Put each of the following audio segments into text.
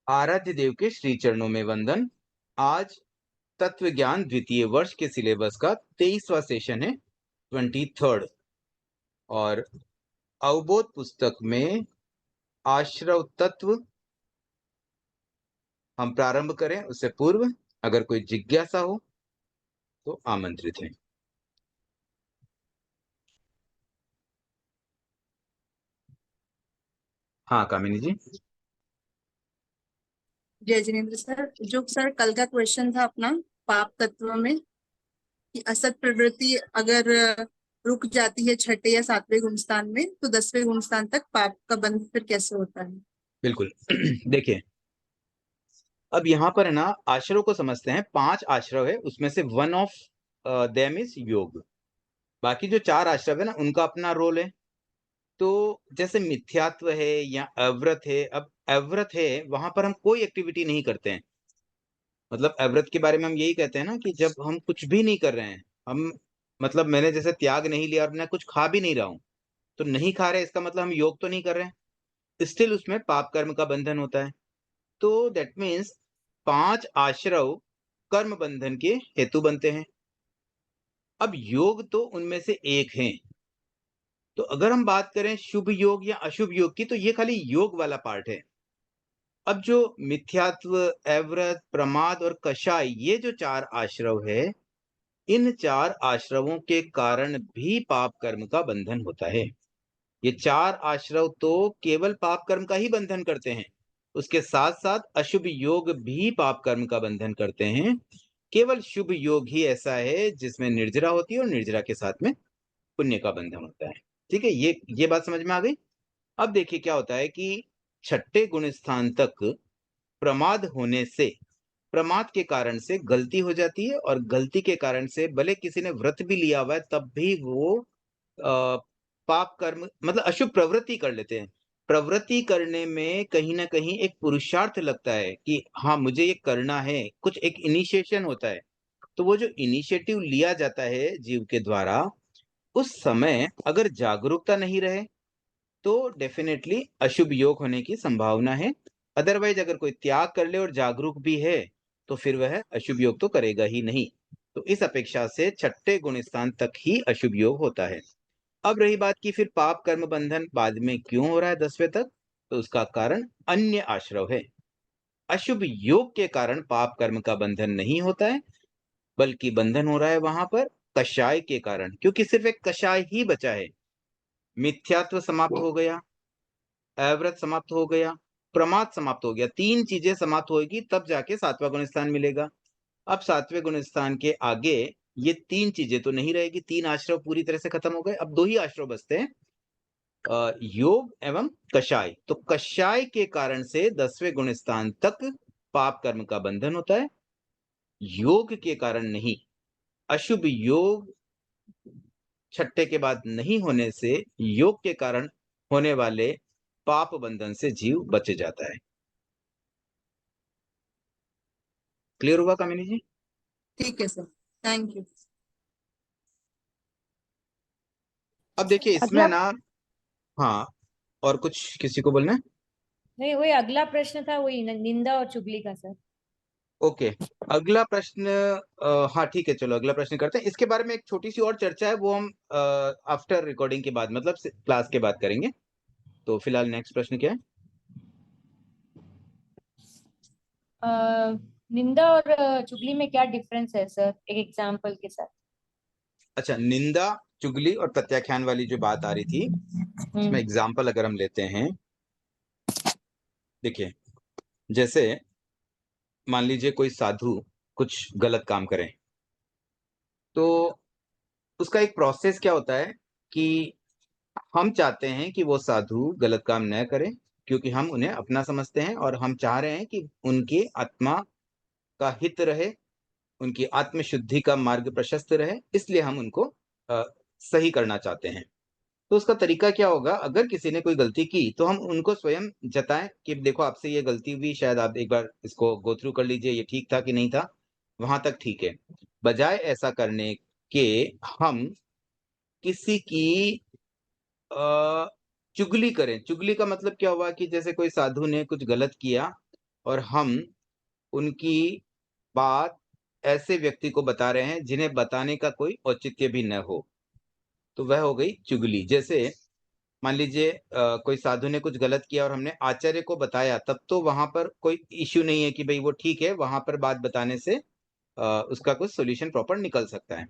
आराध्य देव के श्री चरणों में वंदन। आज तत्व ज्ञान द्वितीय वर्ष के सिलेबस का 23वां सेशन है, 23rd। और अवबोध पुस्तक में आश्रव तत्व हम प्रारंभ करें उससे पूर्व अगर कोई जिज्ञासा हो तो आमंत्रित है। हाँ कामिनी जी। जय जिनेन्द्र सर। जो सर कल का क्वेश्चन था अपना पाप तत्व में कि असत प्रवृत्ति अगर रुक जाती है छठे या सातवें गुणस्थान में तो 10वें गुणस्थान तक पाप का बंध फिर कैसे होता है? बिल्कुल। देखिए, अब यहाँ पर है ना, आश्रव को समझते हैं। 5 आश्रव है, उसमें से वन ऑफ देम इज योग। बाकी जो 4 आश्रव है ना, उनका अपना रोल है। तो जैसे मिथ्यात्व है या अव्रत है, अब अव्रत है वहां पर हम कोई एक्टिविटी नहीं करते हैं। मतलब अव्रत के बारे में हम यही कहते हैं ना कि जब हम कुछ भी नहीं कर रहे हैं, हम मतलब मैंने जैसे त्याग नहीं लिया और मैं कुछ खा भी नहीं रहा हूं, तो नहीं खा रहे इसका मतलब हम योग तो नहीं कर रहे हैं, स्टिल उसमें पाप कर्म का बंधन होता है। तो दैट मीन्स 5 आश्रव कर्म बंधन के हेतु बनते हैं। अब योग तो उनमें से एक है। तो अगर हम बात करें शुभ योग या अशुभ योग की, तो ये खाली योग वाला पार्ट है। अब जो मिथ्यात्व, अव्रत, प्रमाद और कषाय, ये जो 4 आश्रव है, इन 4 आश्रवों के कारण भी पाप कर्म का बंधन होता है। ये 4 आश्रव तो केवल पाप कर्म का ही बंधन करते हैं, उसके साथ साथ अशुभ योग भी पाप कर्म का बंधन करते हैं। केवल शुभ योग ही ऐसा है जिसमें निर्जरा होती है और निर्जरा के साथ में पुण्य का बंधन होता है। ठीक है, ये बात समझ में आ गई। अब देखिए क्या होता है कि छठे गुण स्थान तक प्रमाद होने से, प्रमाद के कारण से गलती हो जाती है, और गलती के कारण से भले किसी ने व्रत भी लिया हुआ है तब भी वो पाप कर्म मतलब अशुभ प्रवृत्ति कर लेते हैं। प्रवृत्ति करने में कहीं ना कहीं एक पुरुषार्थ लगता है कि हाँ मुझे ये करना है, कुछ एक इनिशिएशन होता है। तो वो जो इनिशिएटिव लिया जाता है जीव के द्वारा, उस समय अगर जागरूकता नहीं रहे तो डेफिनेटली अशुभ योग होने की संभावना है। अदरवाइज अगर कोई त्याग कर ले और जागरूक भी है तो फिर वह अशुभ योग तो करेगा ही नहीं। तो इस अपेक्षा से छठे गुण स्थान तक ही अशुभ योग होता है। अब रही बात की फिर पाप कर्म बंधन बाद में क्यों हो रहा है 10वें तक, तो उसका कारण अन्य आश्रव है। अशुभ योग के कारण पाप कर्म का बंधन नहीं होता है, बल्कि बंधन हो रहा है वहां पर कषाय के कारण, क्योंकि सिर्फ एक कषाय ही बचा है। मिथ्यात्व समाप्त हो गया, अव्रत समाप्त हो गया, प्रमाद समाप्त हो गया। 3 चीजें समाप्त होगी तब जाके 7वां गुण स्थान मिलेगा। अब 7वें गुण स्थान के आगे ये 3 चीजें तो नहीं रहेगी, 3 आश्रव पूरी तरह से खत्म हो गए। अब 2 ही आश्रव बचते हैं, योग एवं कषाय। तो कषाय के कारण से 10वें गुण स्थान तक पाप कर्म का बंधन होता है, योग के कारण नहीं। अशुभ योग छठे के बाद नहीं होने से योग के कारण होने वाले पाप बंधन से जीव बच जाता है। क्लियर हुआ कामिनी जी? ठीक है सर, थैंक यू। अब देखिए इसमें अगला ना, हाँ, और कुछ किसी को बोलना है? नहीं, वही अगला प्रश्न था, वही निंदा और चुगली का सर। ओके, अगला प्रश्न। हाँ ठीक है, चलो अगला प्रश्न करते हैं। इसके बारे में एक छोटी सी और चर्चा है, वो हम आफ्टर रिकॉर्डिंग के बाद, मतलब क्लास के बाद करेंगे। तो फिलहाल नेक्स्ट प्रश्न क्या है? निंदा और चुगली में क्या डिफरेंस है सर, एक एग्जाम्पल के साथ? अच्छा, निंदा, चुगली और प्रत्याख्यान वाली जो बात आ रही थी, उसमें एग्जाम्पल अगर हम लेते हैं, देखिए जैसे मान लीजिए कोई साधु कुछ गलत काम करे, तो उसका एक प्रोसेस क्या होता है कि हम चाहते हैं कि वो साधु गलत काम न करे, क्योंकि हम उन्हें अपना समझते हैं और हम चाह रहे हैं कि उनकी आत्मा का हित रहे, उनकी आत्म शुद्धि का मार्ग प्रशस्त रहे, इसलिए हम उनको अ, सही करना चाहते हैं। तो उसका तरीका क्या होगा, अगर किसी ने कोई गलती की तो हम उनको स्वयं जताएं कि देखो आपसे ये गलती हुई, शायद आप एक बार इसको गो थ्रू कर लीजिए, ये ठीक था कि नहीं था, वहां तक ठीक है। बजाय ऐसा करने के हम किसी की चुगली करें। चुगली का मतलब क्या हुआ कि जैसे कोई साधु ने कुछ गलत किया और हम उनकी बात ऐसे व्यक्ति को बता रहे हैं जिन्हें बताने का कोई औचित्य भी न हो, तो वह हो गई चुगली। जैसे मान लीजिए कोई साधु ने कुछ गलत किया और हमने आचार्य को बताया, तब तो वहां पर कोई इश्यू नहीं है कि भाई वो ठीक है, वहां पर बात बताने से उसका कुछ सोल्यूशन प्रॉपर निकल सकता है।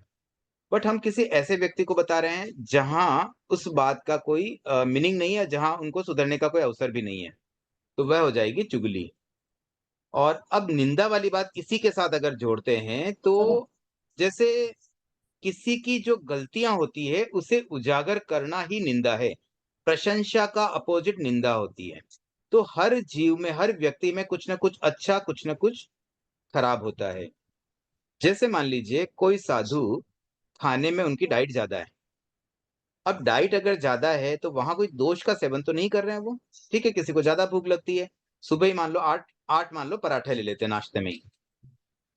बट हम किसी ऐसे व्यक्ति को बता रहे हैं जहां उस बात का कोई मीनिंग नहीं है, जहां उनको सुधरने का कोई अवसर भी नहीं है, तो वह हो जाएगी चुगली। और अब निंदा वाली बात इसी के साथ अगर जोड़ते हैं तो जैसे किसी की जो गलतियां होती है उसे उजागर करना ही निंदा है। प्रशंसा का अपोजिट निंदा होती है। तो हर जीव में, हर व्यक्ति में कुछ ना कुछ अच्छा, कुछ ना कुछ खराब होता है। जैसे मान लीजिए कोई साधु, खाने में उनकी डाइट ज्यादा है। अब डाइट अगर ज्यादा है तो वहां कोई दोष का सेवन तो नहीं कर रहे हैं वो। ठीक है, किसी को ज्यादा भूख लगती है, सुबह ही मान लो आठ आठ मान लो पराठे ले लेते हैं नाश्ते में ही।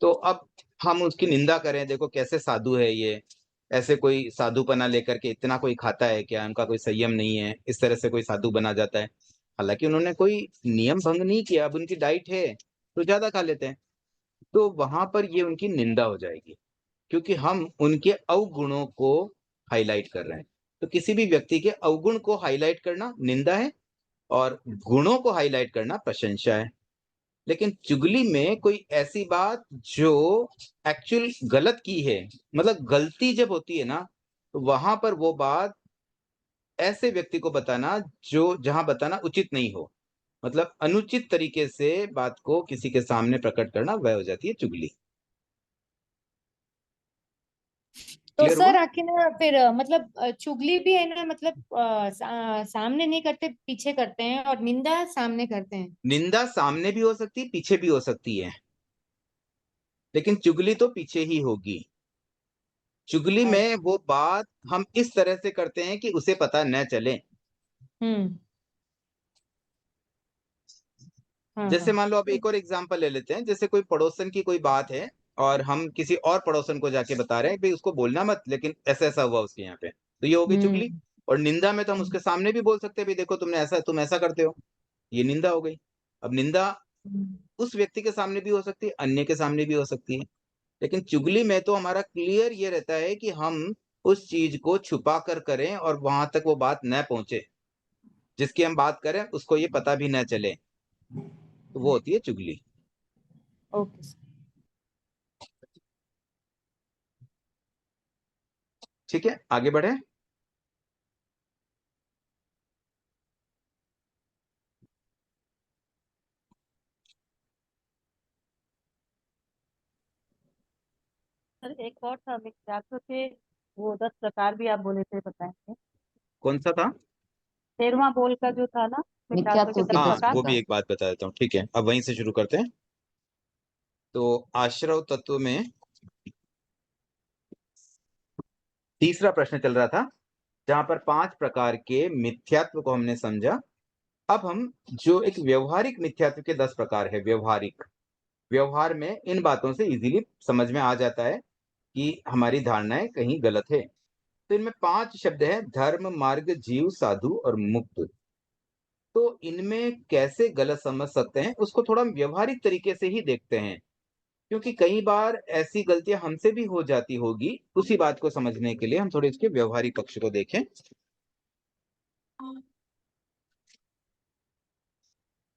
तो अब हम उसकी निंदा करें, देखो कैसे साधु है ये, ऐसे कोई साधुपना लेकर के इतना कोई खाता है क्या, उनका कोई संयम नहीं है, इस तरह से कोई साधु बना जाता है। हालांकि उन्होंने कोई नियम भंग नहीं किया, अब उनकी डाइट है तो ज्यादा खा लेते हैं। तो वहां पर ये उनकी निंदा हो जाएगी, क्योंकि हम उनके अवगुणों को हाईलाइट कर रहे हैं। तो किसी भी व्यक्ति के अवगुण को हाईलाइट करना निंदा है और गुणों को हाईलाइट करना प्रशंसा है। लेकिन चुगली में कोई ऐसी बात जो एक्चुअल गलत की है, मतलब गलती जब होती है ना, तो वहां पर वो बात ऐसे व्यक्ति को बताना जो जहां बताना उचित नहीं हो, मतलब अनुचित तरीके से बात को किसी के सामने प्रकट करना, वह हो जाती है चुगली। तो क्लियर हुआ? सर आखिर ना फिर मतलब चुगली भी है ना, मतलब सामने नहीं करते, पीछे करते हैं, और निंदा सामने करते हैं। निंदा सामने भी हो सकती है, पीछे भी हो सकती है, लेकिन चुगली तो पीछे ही होगी। चुगली में वो बात हम इस तरह से करते हैं कि उसे पता न चले। हम्म। हाँ जैसे हाँ। मान लो, अब एक और एग्जांपल ले लेते हैं। जैसे कोई पड़ोसन की कोई बात है और हम किसी और पड़ोसन को जाके बता रहे हैं भाई उसको बोलना मत, लेकिन ऐसा ऐसा हुआ उसके यहाँ पे, तो ये हो गई चुगली। हम्म। और निंदा में तो हम उसके सामने भी बोल सकते हैं भाई देखो तुम ऐसा करते हो, ये निंदा हो गई। अब निंदा हम्म। उस व्यक्ति के सामने भी हो सकती है, अन्य के सामने भी हो सकती है। लेकिन चुगली में तो हमारा क्लियर ये रहता है कि हम उस चीज को छुपा कर करें और वहां तक वो बात न पहुंचे, जिसकी हम बात करें उसको ये पता भी न चले, तो वो होती है चुगली। Okay sir. ठीक है, आगे बढ़े। सर एक और था मिथ्यात्व के, वो 10 प्रकार भी आप बोले थे, बताएंगे? कौन सा था? 13वां बोल का जो था ना, मिथ्यात्व के मिथ्यात्व के 10 हाँ, 10 प्रकार। वो भी प्रकार। एक बात बता देता हूँ। ठीक है, अब वहीं से शुरू करते हैं। तो आश्रव तत्व में तीसरा प्रश्न चल रहा था, जहां पर 5 प्रकार के मिथ्यात्व को हमने समझा। अब हम जो एक व्यवहारिक मिथ्यात्व के 10 प्रकार है, व्यवहारिक, व्यवहार में इन बातों से इजीली समझ में आ जाता है कि हमारी धारणाएं कहीं गलत है। तो इनमें 5 शब्द है: धर्म, मार्ग, जीव, साधु और मुक्त। तो इनमें कैसे गलत समझ सकते हैं उसको थोड़ा हम व्यवहारिक तरीके से ही देखते हैं, क्योंकि कई बार ऐसी गलतियां हमसे भी हो जाती होगी। उसी बात को समझने के लिए हम थोड़े इसके व्यवहारिक पक्ष को देखें।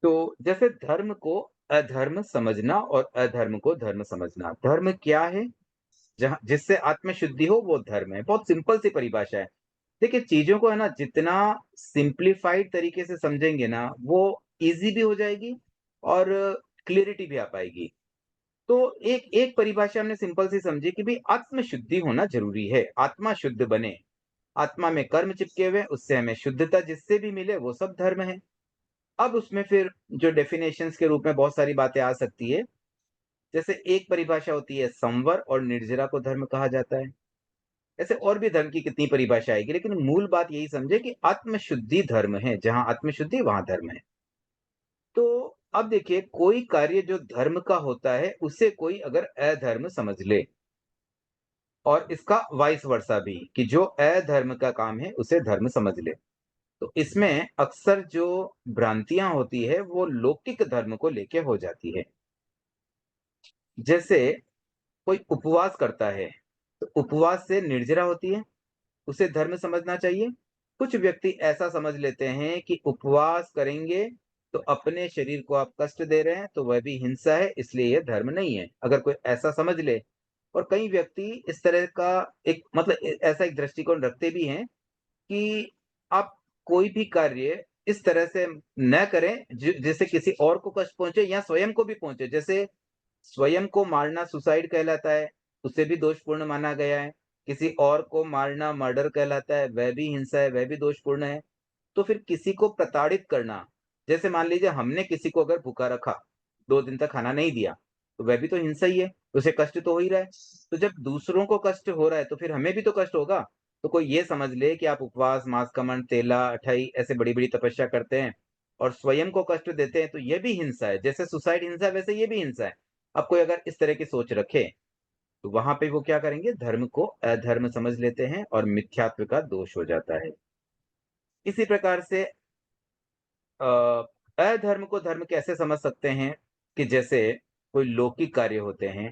तो जैसे धर्म को अधर्म समझना और अधर्म को धर्म समझना। धर्म क्या है? जहां जिससे आत्मशुद्धि हो वो धर्म है। बहुत सिंपल सी परिभाषा है। देखिए, चीजों को है ना, जितना सिंप्लीफाइड तरीके से समझेंगे ना, वो इजी भी हो जाएगी और क्लियरिटी भी आ पाएगी। तो एक एक परिभाषा हमने सिंपल सी समझी कि भाई आत्मशुद्धि होना जरूरी है, आत्मा शुद्ध बने। आत्मा में कर्म चिपके हुए, उससे हमें शुद्धता जिससे भी मिले वो सब धर्म है। अब उसमें फिर जो डेफिनेशंस के रूप में बहुत सारी बातें आ सकती है। जैसे एक परिभाषा होती है संवर और निर्जरा को धर्म कहा जाता है। ऐसे और भी धर्म की कितनी परिभाषा आएगी, लेकिन मूल बात यही समझे कि आत्मशुद्धि धर्म है। जहां आत्मशुद्धि वहां धर्म है। तो अब देखिए, कोई कार्य जो धर्म का होता है उसे कोई अगर अधर्म समझ ले, और इसका वाइस वर्सा भी, कि जो अधर्म का काम है उसे धर्म समझ ले, तो इसमें अक्सर जो भ्रांतियां होती है वो लौकिक धर्म को लेके हो जाती है। जैसे कोई उपवास करता है तो उपवास से निर्जरा होती है, उसे धर्म समझना चाहिए। कुछ व्यक्ति ऐसा समझ लेते हैं कि उपवास करेंगे तो अपने शरीर को आप कष्ट दे रहे हैं, तो वह भी हिंसा है, इसलिए यह धर्म नहीं है, अगर कोई ऐसा समझ ले। और कई व्यक्ति इस तरह का एक मतलब ऐसा एक दृष्टिकोण रखते भी हैं कि आप कोई भी कार्य इस तरह से न करें जिससे किसी और को कष्ट पहुंचे या स्वयं को भी पहुंचे। जैसे स्वयं को मारना सुसाइड कहलाता है, उसे भी दोषपूर्ण माना गया है। किसी और को मारना मर्डर कहलाता है, वह भी हिंसा है, वह भी दोषपूर्ण है। तो फिर किसी को प्रताड़ित करना, जैसे मान लीजिए हमने किसी को अगर भूखा रखा, 2 दिन तक खाना नहीं दिया, तो वह भी तो हिंसा ही है, उसे कष्ट तो हो ही रहा है। तो जब दूसरों को कष्ट हो रहा है तो फिर हमें भी तो कष्ट होगा। तो कोई ये समझ ले कि आप उपवास, मांस तेला, अठाई ऐसे बड़ी-बड़ी तपस्या करते हैं और स्वयं को कष्ट देते हैं, तो ये भी हिंसा है। जैसे सुसाइड हिंसा है, वैसे ये भी हिंसा है। अब कोई अगर इस तरह की सोच रखे, तो वहां पे वो क्या करेंगे, धर्म को अधर्म समझ लेते हैं और मिथ्यात्व का दोष हो जाता है। इसी प्रकार से अधर्म को धर्म कैसे समझ सकते हैं कि जैसे कोई लौकिक कार्य होते हैं,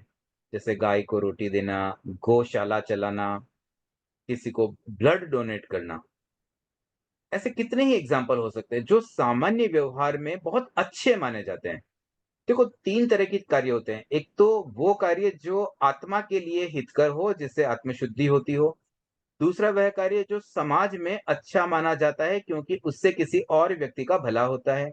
जैसे गाय को रोटी देना, गौशाला चलाना, किसी को ब्लड डोनेट करना। ऐसे कितने ही एग्जाम्पल हो सकते हैं जो सामान्य व्यवहार में बहुत अच्छे माने जाते हैं। देखो 3 तरह के कार्य होते हैं। एक तो वो कार्य जो आत्मा के लिए हितकर हो, जिससे आत्मशुद्धि होती हो। दूसरा वह कार्य जो समाज में अच्छा माना जाता है क्योंकि उससे किसी और व्यक्ति का भला होता है।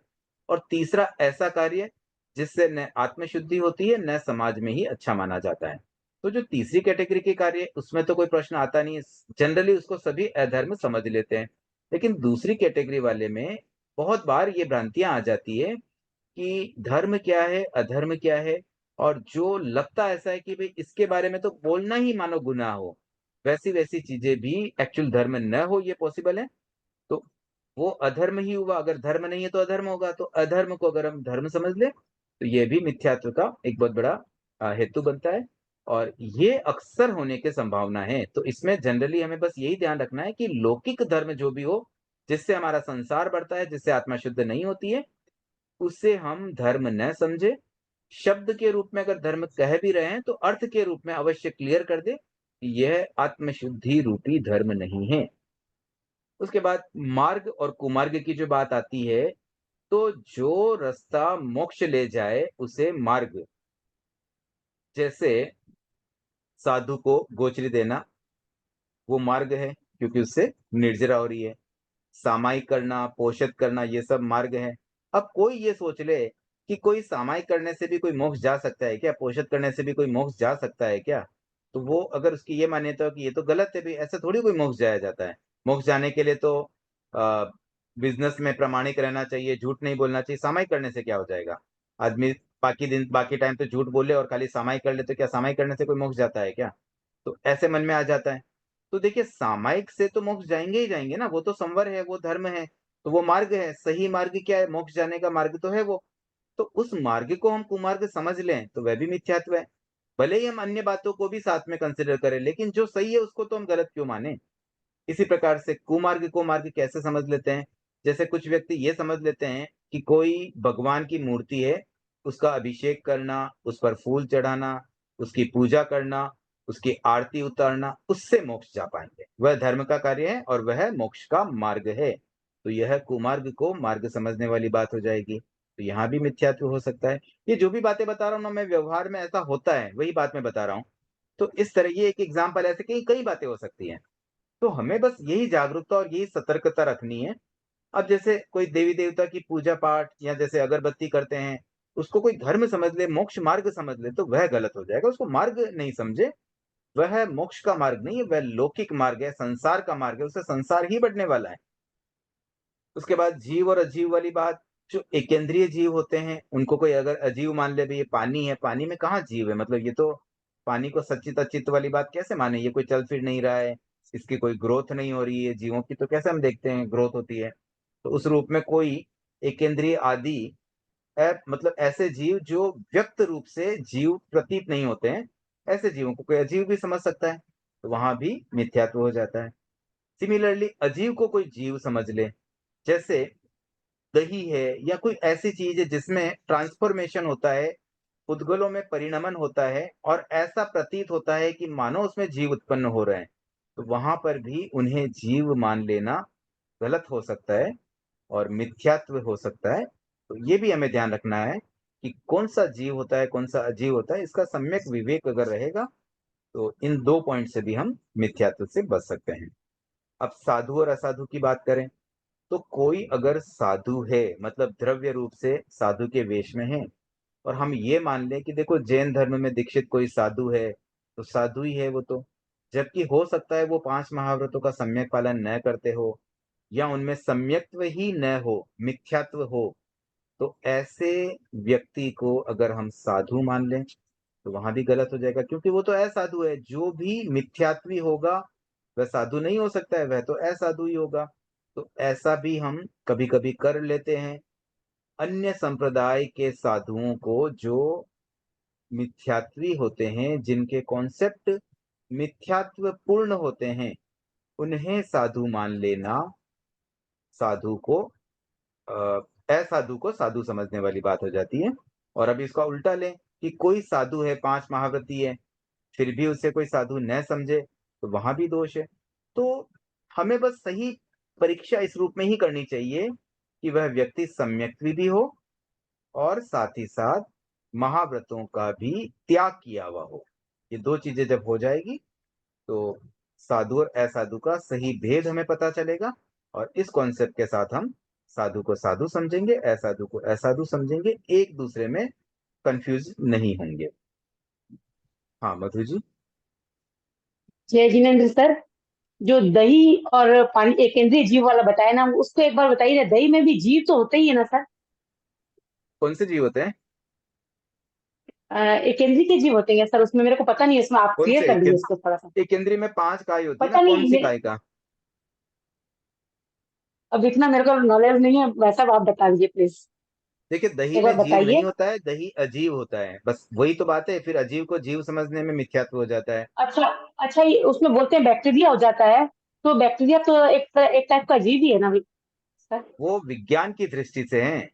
और तीसरा ऐसा कार्य जिससे न आत्मशुद्धि होती है, न समाज में ही अच्छा माना जाता है। तो जो तीसरी कैटेगरी के कार्य उसमें तो कोई प्रश्न आता नहीं है, जनरली उसको सभी अधर्म समझ लेते हैं। लेकिन दूसरी कैटेगरी वाले में बहुत बार ये भ्रांतियां आ जाती है कि धर्म क्या है, अधर्म क्या है, और जो लगता ऐसा है कि भई इसके बारे में तो बोलना ही मानो गुनाह हो, वैसी-वैसी चीज़ें भी एक्चुअल धर्म न हो, ये पॉसिबल है। तो वो अधर्म ही हुआ, अगर धर्म नहीं है तो अधर्म होगा, तो अधर्म को अगर हम धर्म समझ लें, तो ये भी मिथ्यात्व का एक बहुत बड़ा हेतु बनता है और ये अक्सर होने की संभावना है। तो इसमें जनरली हमें बस यही ध्यान रखना है कि लौकिक धर्म जो भी हो, जिससे हमारा संसार बढ़ता है, जिससे आत्मा शुद्ध नहीं होती है, उसे हम धर्म न समझे। शब्द के रूप में अगर धर्म कह भी रहे हैं तो अर्थ के रूप में अवश्य क्लियर कर दे कि यह आत्मशुद्धि रूपी धर्म नहीं है। उसके बाद मार्ग और कुमार्ग की जो बात आती है, तो जो रास्ता मोक्ष ले जाए उसे मार्ग, जैसे साधु को गोचरी देना, वो मार्ग है क्योंकि उससे निर्जरा हो रही है। सामायिक करना, पोषित करना, ये सब मार्ग है। अब कोई ये सोच ले कि कोई सामायिक करने से भी कोई मोक्ष जा सकता है क्या? पोषित करने से भी कोई मोक्ष जा सकता है क्या? तो वो अगर उसकी ये मान्यता हो कि ये तो गलत है भई, ऐसे थोड़ी कोई मोक्ष जाया जाता है। मोक्ष जाने के लिए तो अ, बिज़नेस में प्रामाणिक रहना चाहिए, झूठ नहीं बोलना चाहिए, सामायिक करने से क्या हो जाएगा? आदमी बाकी टाइम तो झूठ बोले और खाली सामायिक कर ले, तो क्या सामायिक करने से कोई मोक्ष जाता है क्या? तो ऐसे मन में आ जाता है। तो देखिए सामायिक से तो मोक्ष जाएँगे ही जाएँगे ना, वो तो संवर है, वो धर्म है, तो वो मार्ग है। सही मार्ग क्या है? मोक्ष जाने का मार्ग तो है वो। तो उस मार्ग को हम कुमार्ग समझ लें, तो वह भी मिथ्यात्व है। भले ही हम अन्य बातों को भी साथ में कंसिडर करें, लेकिन जो सही है उसको तो हम गलत क्यों मानें? इसी प्रकार से कुमार्ग को मार्ग कैसे समझ लेते हैं? जैसे कुछ व्यक्ति ये समझ लेते हैं कि कोई भगवान की मूर्ति है, उसका अभिषेक करना, उस पर फूल चढ़ाना, उसकी पूजा करना, उसकी आरती उतारना, उससे मोक्ष जा पाएँगे। वह धर्म का कार्य है और वह मोक्ष का मार्ग है। तो यह कुमार्ग को मार्ग समझने वाली बात हो जाएगी। तो यहाँ भी मिथ्यात्व हो सकता है। ये जो भी बातें बता रहा हूँ ना मैं, व्यवहार में ऐसा होता है, वही बात मैं बता रहा हूँ। तो इस तरह ये एक एग्ज़ाम्पल ऐसे कई कई बातें हो सकती हैं। तो हमें बस यही जागरूकता और यही सतर्कता रखनी है। अब जैसे कोई देवी-देवता की पूजा-पाठ या जैसे अगरबत्ती करते हैं, उसको कोई धर्म समझ ले, मोक्ष मार्ग समझ ले, तो वह गलत हो जाएगा। उसको मार्ग नहीं समझे, वह मोक्ष का मार्ग नहीं है, वह लौकिक मार्ग है, संसार का मार्ग है, उससे संसार ही बढ़ने वाला है। उसके बाद जीव और अजीव वाली बात, जो एकेंद्रीय जीव होते हैं, उनको कोई अगर अजीव मान ले, भई ये पानी है, पानी में कहाँ जीव है? मतलब ये तो पानी को सच्चित-अचित वाली बात कैसे माने? ये कोई चल फिर नहीं रहा है, इसकी कोई ग्रोथ नहीं हो रही है, जीवों की तो कैसे हम देखते हैं ग्रोथ होती है? तो उस रूप में कोई एकेंद्रीय आदि मतलब ऐसे जीव जो व्यक्त रूप से जीव प्रतीत नहीं होते हैं, ऐसे जीवों को कोई अजीव भी समझ सकता है, तो वहाँ भी मिथ्यात्व हो जाता है। सिमिलरली अजीव को कोई जीव समझ ले, जैसे दही है या कोई ऐसी चीज है जिसमें ट्रांसफॉर्मेशन होता है, उद्गलों में परिणमन होता है और ऐसा प्रतीत होता है कि मानो उसमें जीव उत्पन्न हो रहे हैं, तो वहां पर भी उन्हें जीव मान लेना गलत हो सकता है और मिथ्यात्व हो सकता है। तो ये भी हमें ध्यान रखना है कि कौन सा जीव होता है कौन सा अजीव होता है, इसका सम्यक विवेक अगर रहेगा तो इन 2 पॉइंट से भी हम मिथ्यात्व से बच सकते हैं। अब साधु और असाधु की बात करें तो कोई अगर साधु है, मतलब द्रव्य रूप से साधु के वेश में है, और हम ये मान लें कि देखो जैन धर्म में दीक्षित कोई साधु है तो साधु ही है वो, तो जबकि हो सकता है वो 5 महाव्रतों का सम्यक पालन न करते हो या उनमें सम्यक्त्व ही न हो, मिथ्यात्व हो, तो ऐसे व्यक्ति को अगर हम साधु मान लें तो वहां भी गलत हो जाएगा, क्योंकि वो तो असाधु है। जो भी मिथ्यात्वी होगा वह साधु नहीं हो सकता है, वह तो असाधु ही होगा। तो ऐसा भी हम कभी कभी कर लेते हैं। अन्य संप्रदाय के साधुओं को जो मिथ्यात्वी होते हैं, जिनके कॉन्सेप्ट मिथ्यात्व पूर्ण होते हैं, उन्हें साधु मान लेना साधु को असाधु को साधु समझने वाली बात हो जाती है। और अब इसका उल्टा लें कि कोई साधु है, 5 महाव्रती है, फिर भी उसे कोई साधु न समझे, तो वहां भी दोष है। तो हमें बस सही परीक्षा इस रूप में ही करनी चाहिए कि वह व्यक्ति सम्यक्त्वी भी हो और साथ ही साथ महाव्रतों का भी त्याग किया हुआ हो। ये 2 चीजें जब हो जाएगी तो साधु और असाधु का सही भेद हमें पता चलेगा, और इस कॉन्सेप्ट के साथ हम साधु को साधु समझेंगे, असाधु को असाधु समझेंगे, एक दूसरे में कंफ्यूज नहीं होंगे। हाँ मधु जी। जय जिनेन्द्र सर, जो दही और पानी एक केंद्रीय जीव वाला बताया ना, उसको एक बार बताइए। दही में भी जीव तो होते ही है ना सर? कौन से जीव होते हैं? एक केंद्रीय के जीव होते हैं सर? उसमें मेरे को पता नहीं है, उसमें आप कौन क्लियर से कर दीजिए उसको थोड़ा सा। एक केंद्रीय में 5 काय होती है ना, पता कौन नहीं सी काय का? अब इतना मेरे को नॉलेज नहीं है वैसा, आप बता दीजिए प्लीज, देखिए दही एक बार में जीव नहीं बताइए। होता है, दही अजीव होता है, बस वही तो बात है। फिर अजीव को जीव समझने में मिथ्यात्व हो जाता है। अच्छा अच्छा, ये उसमें बोलते हैं बैक्टीरिया हो जाता है, तो बैक्टीरिया तो एक टाइप का जीव ही है ना सर? वो विज्ञान की दृष्टि से है।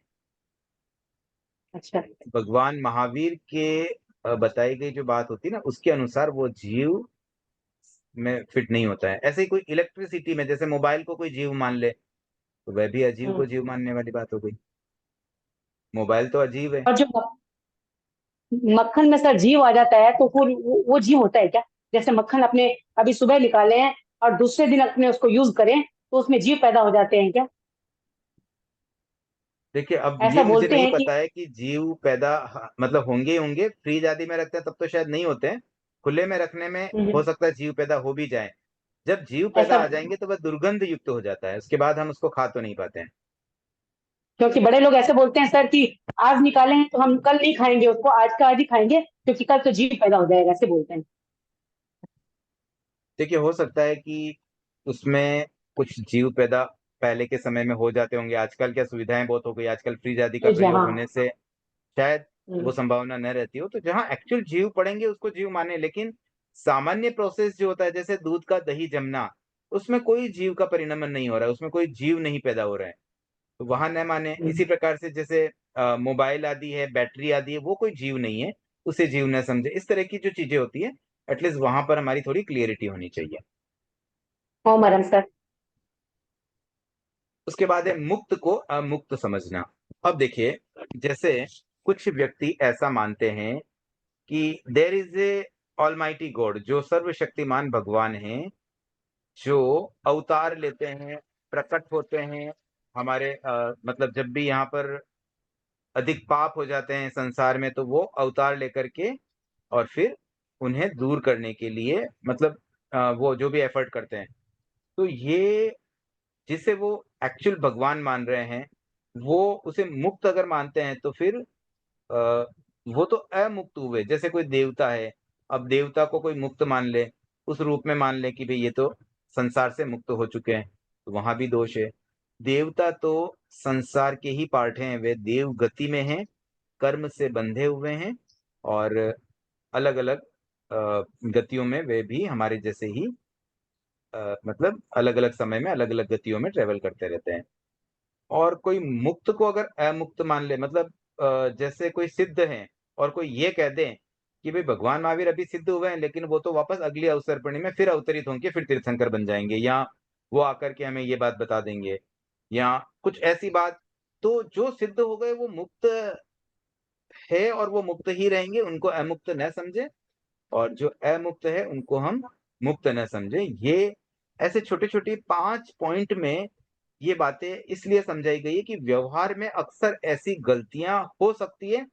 अच्छा भगवान महावीर के बताई गई जो बात होती है ना, उसके अनुसार वो जीव में फिट नहीं होता है। ऐसे ही कोई इलेक्ट्रिसिटी में, जैसे मोबाइल को कोई जीव मान ले तो वह भी अजीव को जीव मानने वाली बात हो गई। मोबाइल तो अजीव है। और जो मक्खन में सर जीव आ जाता है तो फिर वो जीव होता है क्या? जैसे मक्खन अपने अभी सुबह निकाले हैं और दूसरे दिन अपने उसको यूज करें तो उसमें जीव पैदा हो जाते हैं क्या? देखिए अब ये ऐसा मुझे बोलते नहीं हैं कि पता है कि जीव पैदा मतलब होंगे ही होंगे। फ्रीज आदि में रखते हैं तब तो शायद नहीं होते हैं, खुले में रखने में हो सकता है जीव पैदा हो भी जाए। जब जीव पैदा ऐसा, आ जाएंगे तो वह दुर्गंध युक्त हो जाता है, उसके बाद हम उसको खा तो नहीं पाते हैं। क्योंकि बड़े लोग ऐसे बोलते हैं सर कि आज निकाले हैं तो हम कल नहीं खाएंगे उसको, आज का आज ही खाएंगे क्योंकि कल तो जीव पैदा हो जाएगा, ऐसे बोलते हैं। देखिए हो सकता है कि उसमें कुछ जीव पैदा पहले के समय में हो जाते होंगे। आजकल क्या सुविधाएं बहुत हो गई, आजकल फ्रीज आदि का प्रयोग जहाँ होने से शायद वो संभावना न रहती हो। तो जहाँ एक्चुअल जीव पड़ेंगे उसको जीव माने, लेकिन सामान्य प्रोसेस जो होता है जैसे दूध का दही जमना, उसमें कोई जीव का परिणमन नहीं हो रहा है, उसमें कोई जीव नहीं पैदा हो रहा है, तो वहां न माने। इसी प्रकार से जैसे मोबाइल आदि है, बैटरी आदि है, वो कोई जीव नहीं है, उसे जीव न समझे। इस तरह की जो चीजें होती है, एटलीस्ट वहां पर हमारी थोड़ी क्लियरिटी होनी चाहिए। मरम सर। उसके बाद है मुक्त को अमुक्त समझना। अब देखिए जैसे कुछ व्यक्ति ऐसा मानते हैं कि there is a almighty God, जो सर्वशक्तिमान भगवान हैं, जो अवतार लेते हैं, प्रकट होते हैं हमारे मतलब जब भी यहाँ पर अधिक पाप हो जाते हैं संसार में तो वो अवतार लेकर के और फिर उन्हें दूर करने के लिए मतलब वो जो भी एफर्ट करते हैं। तो ये जिसे वो एक्चुअल भगवान मान रहे हैं, वो उसे मुक्त अगर मानते हैं तो फिर अ, वो तो अमुक्त हुए। जैसे कोई देवता है, अब देवता को कोई मुक्त मान ले, उस रूप में मान ले कि भाई ये तो संसार से मुक्त हो चुके हैं, तो वहां भी दोष है। देवता तो संसार के ही पार्ट हैं, वे देव गति में हैं, कर्म से बंधे हुए हैं और अलग अलग गतियों में वे भी हमारे जैसे ही मतलब अलग अलग समय में अलग अलग गतियों में ट्रेवल करते रहते हैं। और कोई मुक्त को अगर अमुक्त मान ले, मतलब जैसे कोई सिद्ध है और कोई ये कह दे कि भाई भगवान महावीर अभी सिद्ध हुए हैं, लेकिन वो तो वापस अगली अवसर्पणी में फिर अवतरित होंगे, फिर तीर्थंकर बन जाएंगे, या वो आकर के हमें ये बात बता देंगे, या कुछ ऐसी बात। तो जो सिद्ध हो गए वो मुक्त है और वो मुक्त ही रहेंगे, उनको अमुक्त न समझे, और जो अमुक्त है उनको हम मुक्त न समझे। ये ऐसे छोटे छोटे 5 पॉइंट में ये बातें इसलिए समझाई गई है कि व्यवहार में अक्सर ऐसी गलतियां हो सकती है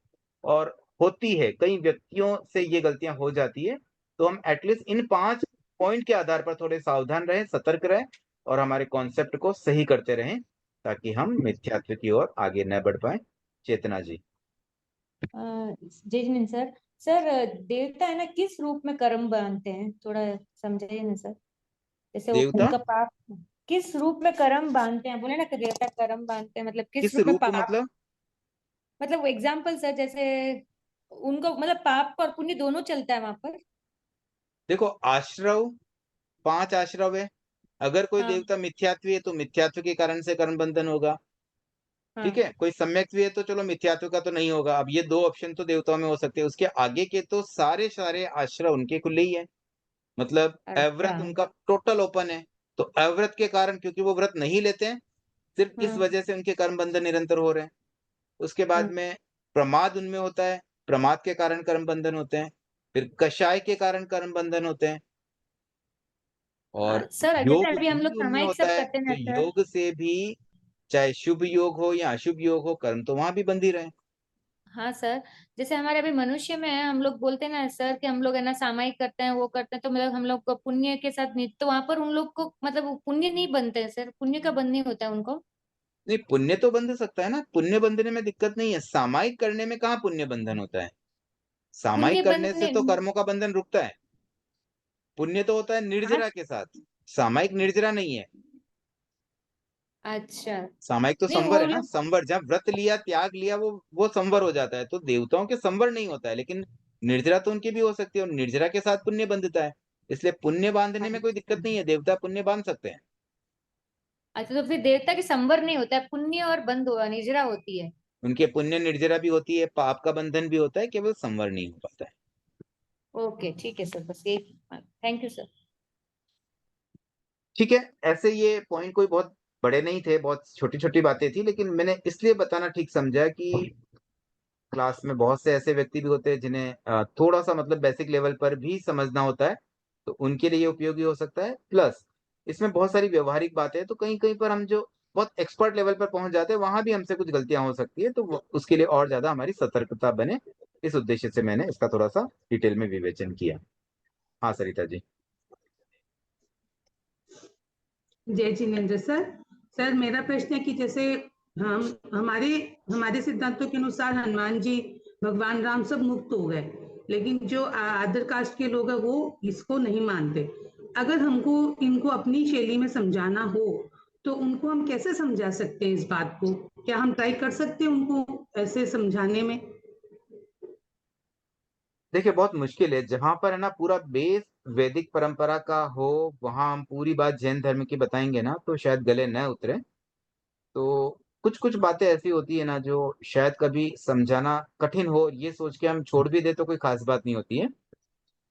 और होती है, कई व्यक्तियों से ये गलतियां हो जाती है। तो हम एटलीस्ट इन 5 पॉइंट के आधार पर थोड़े सावधान रहें, सतर्क रहें और हमारे कॉन्सेप्ट को सही करते रहें, ताकि हम मिथ्यात्व की ओर आगे न बढ़ पाए। चेतना जी। जय जिनेन्द्र सर। सर देवता है ना, किस रूप में कर्म बांधते हैं, थोड़ा समझाइए ना सर। जैसे वो देवता उनका पाप किस रूप में कर्म बांधते हैं, बोले ना कि देवता कर्म बांधते हैं, मतलब किस किस रूप में रूप पाप, मतलब? एग्जाम्पल सर, जैसे उनको मतलब पाप और पुण्य दोनों चलता है वहां पर। देखो, आश्रव 5 आश्रव है। अगर कोई हाँ देवता मिथ्यात्वी है तो मिथ्यात्व के कारण से कर्म बंधन होगा। ठीक हाँ। है, कोई सम्यक्त्वी है तो चलो मिथ्यात्व का तो नहीं होगा। अब ये 2 ऑप्शन तो देवताओं में हो सकते हैं, उसके आगे के तो सारे सारे आश्रय उनके खुले ही है। मतलब अच्छा। अव्रत उनका टोटल ओपन है। तो अव्रत के कारण, क्योंकि वो व्रत नहीं लेते हैं, सिर्फ इस हाँ वजह से उनके कर्म बंधन निरंतर हो रहे हैं। उसके हाँ। बाद में प्रमाद उनमें होता है, प्रमाद के कारण कर्म बंधन होते हैं। फिर कषाय के कारण कर्म बंधन होते हैं। और सर जैसे योग अभी हम लोग भी उनमें सामायिक होता सब है, करते हैं तो ना सर। योग से भी, चाहे शुभ योग हो या अशुभ योग हो, कर्म तो वहां भी बंध ही रहे। हाँ सर, जैसे हमारे अभी मनुष्य में है, हम लोग बोलते हैं ना सर कि हम लोग है ना सामायिक करते हैं, वो करते हैं, तो मतलब हम लोग को पुण्य के साथ नहीं, तो वहां पर उन लोग को मतलब वो पुण्य नहीं बनते हैं सर, पुण्य का बंध नहीं होता है उनको। नहीं, पुण्य तो बंध सकता है ना, पुण्य बंधने में दिक्कत नहीं है। सामायिक करने में कहाँ पुण्य बंधन होता है? पुण्य सामायिक करने से बंधने। तो कर्मों का बंधन रुकता है। पुण्य तो होता है हाँ। निर्जरा के साथ, सामायिक निर्जरा नहीं है। अच्छा। सामायिक तो नहीं संवर वो है ना, लोग। संवर जब व्रत लिया, त्याग लिया, वो संवर हो जाता है। तो देवताओं के संवर नहीं होता है, लेकिन निर्जरा तो उनकी भी हो सकती है, और निर्जरा के साथ पुण्य बंधता है। इसलिए पुण्य बांधने में कोई अच्छा। दिक्कत नहीं है, देवता पुण्य बांध सकते हैं। अच्छा, तो फिर देवता के संवर नहीं होता है, पुण्य और बंध हुआ निजरा होती है। उनके पुण्य निर्जरा भी होती है, पाप का बंधन भी होता है, केवल संवर नहीं हो पाता है। ओके ठीक है सर, बस यही। Thank you sir. ठीक है। ऐसे ये पॉइंट कोई बहुत बड़े नहीं थे, बहुत छोटी छोटी बातें थी, लेकिन मैंने इसलिए बताना ठीक समझा कि क्लास में बहुत से ऐसे व्यक्ति भी होते हैं जिन्हें थोड़ा सा मतलब बेसिक लेवल पर भी समझना होता है, तो उनके लिए ये उपयोगी हो सकता है। प्लस इसमें बहुत सारी व्यवहारिक बातें हैं, तो कहीं कहीं पर हम जो बहुत एक्सपर्ट लेवल पर पहुंच जाते हैं, वहां भी हमसे कुछ गलतियां हो सकती है, तो उसके लिए और ज्यादा हमारी सतर्कता बने, इस उद्देश्य से मैंने इसका थोड़ा सा डिटेल में विवेचन किया। हाँ सरिता जी। जय जिनेन्द्र सर। सर मेरा प्रश्न है कि जैसे हम हमारे हमारे सिद्धांतों के अनुसार हनुमान जी, भगवान राम सब मुक्त हो गए, लेकिन जो अदर कास्ट के लोग हैं वो इसको नहीं मानते। अगर हमको इनको अपनी शैली में समझाना हो तो उनको हम कैसे समझा सकते हैं इस बात को? क्या हम ट्राई कर सकते हैं उनको ऐसे समझाने में? देखिए, बहुत मुश्किल है। जहां पर है ना पूरा बेस वैदिक परंपरा का हो, वहां हम पूरी बात जैन धर्म की बताएंगे ना, तो शायद गले न उतरे। तो कुछ कुछ बातें ऐसी होती है ना जो शायद कभी समझाना कठिन हो, ये सोच के हम छोड़ भी दे तो कोई खास बात नहीं होती है।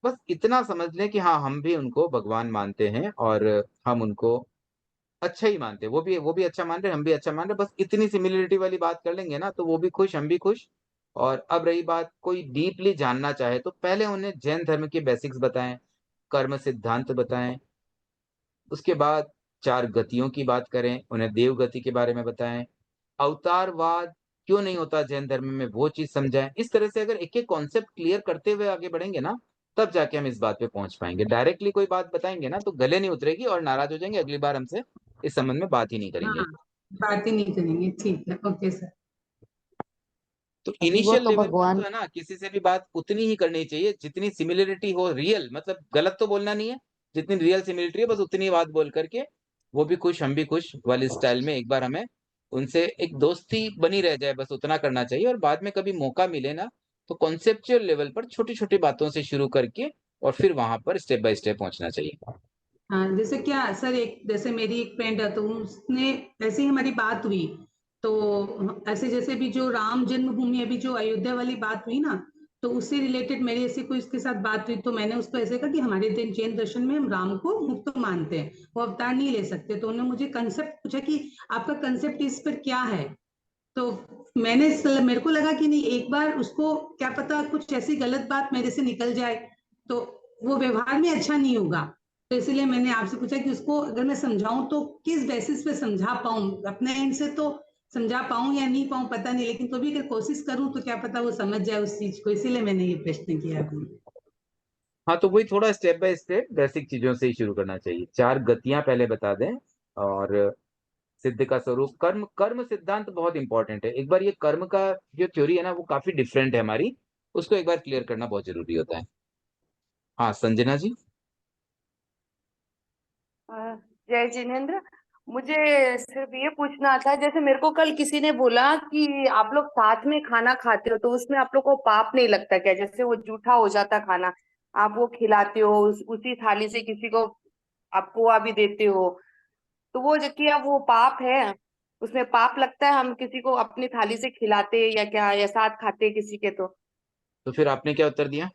बस इतना समझ लें कि हाँ, हम भी उनको भगवान मानते हैं, और हम उनको अच्छा ही मानते हैं। वो भी अच्छा मान रहे हैं, हम भी अच्छा मान रहे हैं। बस इतनी सिमिलरिटी वाली बात कर लेंगे ना, तो वो भी खुश, हम भी खुश। और अब रही बात, कोई डीपली जानना चाहे तो पहले उन्हें जैन धर्म के बेसिक्स बताएं, कर्म सिद्धांत बताएं। उसके बाद 4 गतियों की बात करें, उन्हें देव गति के बारे में बताएं। अवतारवाद क्यों नहीं होता जैन धर्म में, वो चीज समझाएं। इस तरह से अगर एक एक कॉन्सेप्ट क्लियर करते हुए आगे बढ़ेंगे ना, तब जाके हम इस बात पे पहुंच पाएंगे। डायरेक्टली कोई बात बताएंगे ना तो गले नहीं उतरेगी, और नाराज हो जाएंगे, अगली बार हमसे इस संबंध में बात ही नहीं करेंगे। हाँ, बात ही नहीं करेंगे। ठीक है, ओके सर। तो वो इनिशियल तो लेवल पर तो भगवान। है ना, किसी से भी बात उतनी ही करनी चाहिए जितनी सिमिलरिटी हो रियल, मतलब गलत तो बोलना नहीं है, जितनी रियल सिमिलरिटी है बस उतनी बात बोल करके वो भी खुश, हम भी खुश वाली स्टाइल में एक बार हमें उनसे एक दोस्ती बनी रह जाए, बस उतना करना चाहिए। और बाद में कभी मौका मिले ना, तो कॉन्सेप्चुअल लेवल पर छोटी छोटी बातों से शुरू करके और फिर वहां पर स्टेप बाय स्टेप पहुंचना चाहिए। हाँ, जैसे क्या सर, एक जैसे मेरी एक फ्रेंड है तो उसने ऐसे ही हमारी बात हुई तो ऐसे जैसे भी जो राम जन्मभूमि अभी जो अयोध्या वाली बात हुई ना, तो उससे रिलेटेड मेरी ऐसे कोई इसके साथ बात हुई, तो मैंने उसको ऐसे कहा कि हमारे जैन दर्शन में हम राम को मुक्त मानते हैं, वो अवतार नहीं ले सकते। तो उन्होंने मुझे कंसेप्ट पूछा कि आपका कंसेप्ट इस पर क्या है। तो मेरे को लगा कि नहीं, एक बार उसको क्या पता कुछ ऐसी गलत बात मेरे से निकल जाए तो वो व्यवहार में अच्छा नहीं होगा। तो इसलिए मैंने आपसे पूछा कि उसको अगर मैं समझाऊं तो किस बेसिस पे समझा पाऊं, अपने एंड से तो समझा पाऊं या नहीं पाऊं पता नहीं, लेकिन तो भी अगर कोशिश करूं तो क्या पता वो समझ जाए उस चीज को, इसीलिए मैंने ये प्रश्न किया अभी। हाँ, तो वही थोड़ा स्टेप बाय स्टेप बेसिक चीजों से ही शुरू करना चाहिए। 4 गतियां पहले बता दें, और सिद्ध का स्वरूप, कर्म कर्म सिद्धांत बहुत इंपॉर्टेंट है। एक बार ये कर्म का जो थ्योरी है ना, वो काफी डिफरेंट है हमारी, उसको एक बार क्लियर करना बहुत जरूरी होता है। हाँ, संजना जी। जय जिनेन्द्र। मुझे सिर्फ ये पूछना था, जैसे मेरे को कल किसी ने बोला कि आप लोग साथ में खाना खाते हो तो उसमें आप लोग को पाप नहीं लगता क्या? जैसे वो जूठा हो जाता खाना, आप वो खिलाते हो उसी थाली से किसी को, आप पोहा भी देते हो, तो वो जो कि अब वो पाप है, उसमें पाप लगता है हम किसी को अपनी थाली से खिलाते या क्या, या साथ खाते किसी के? तो फिर आपने क्या उत्तर दिया?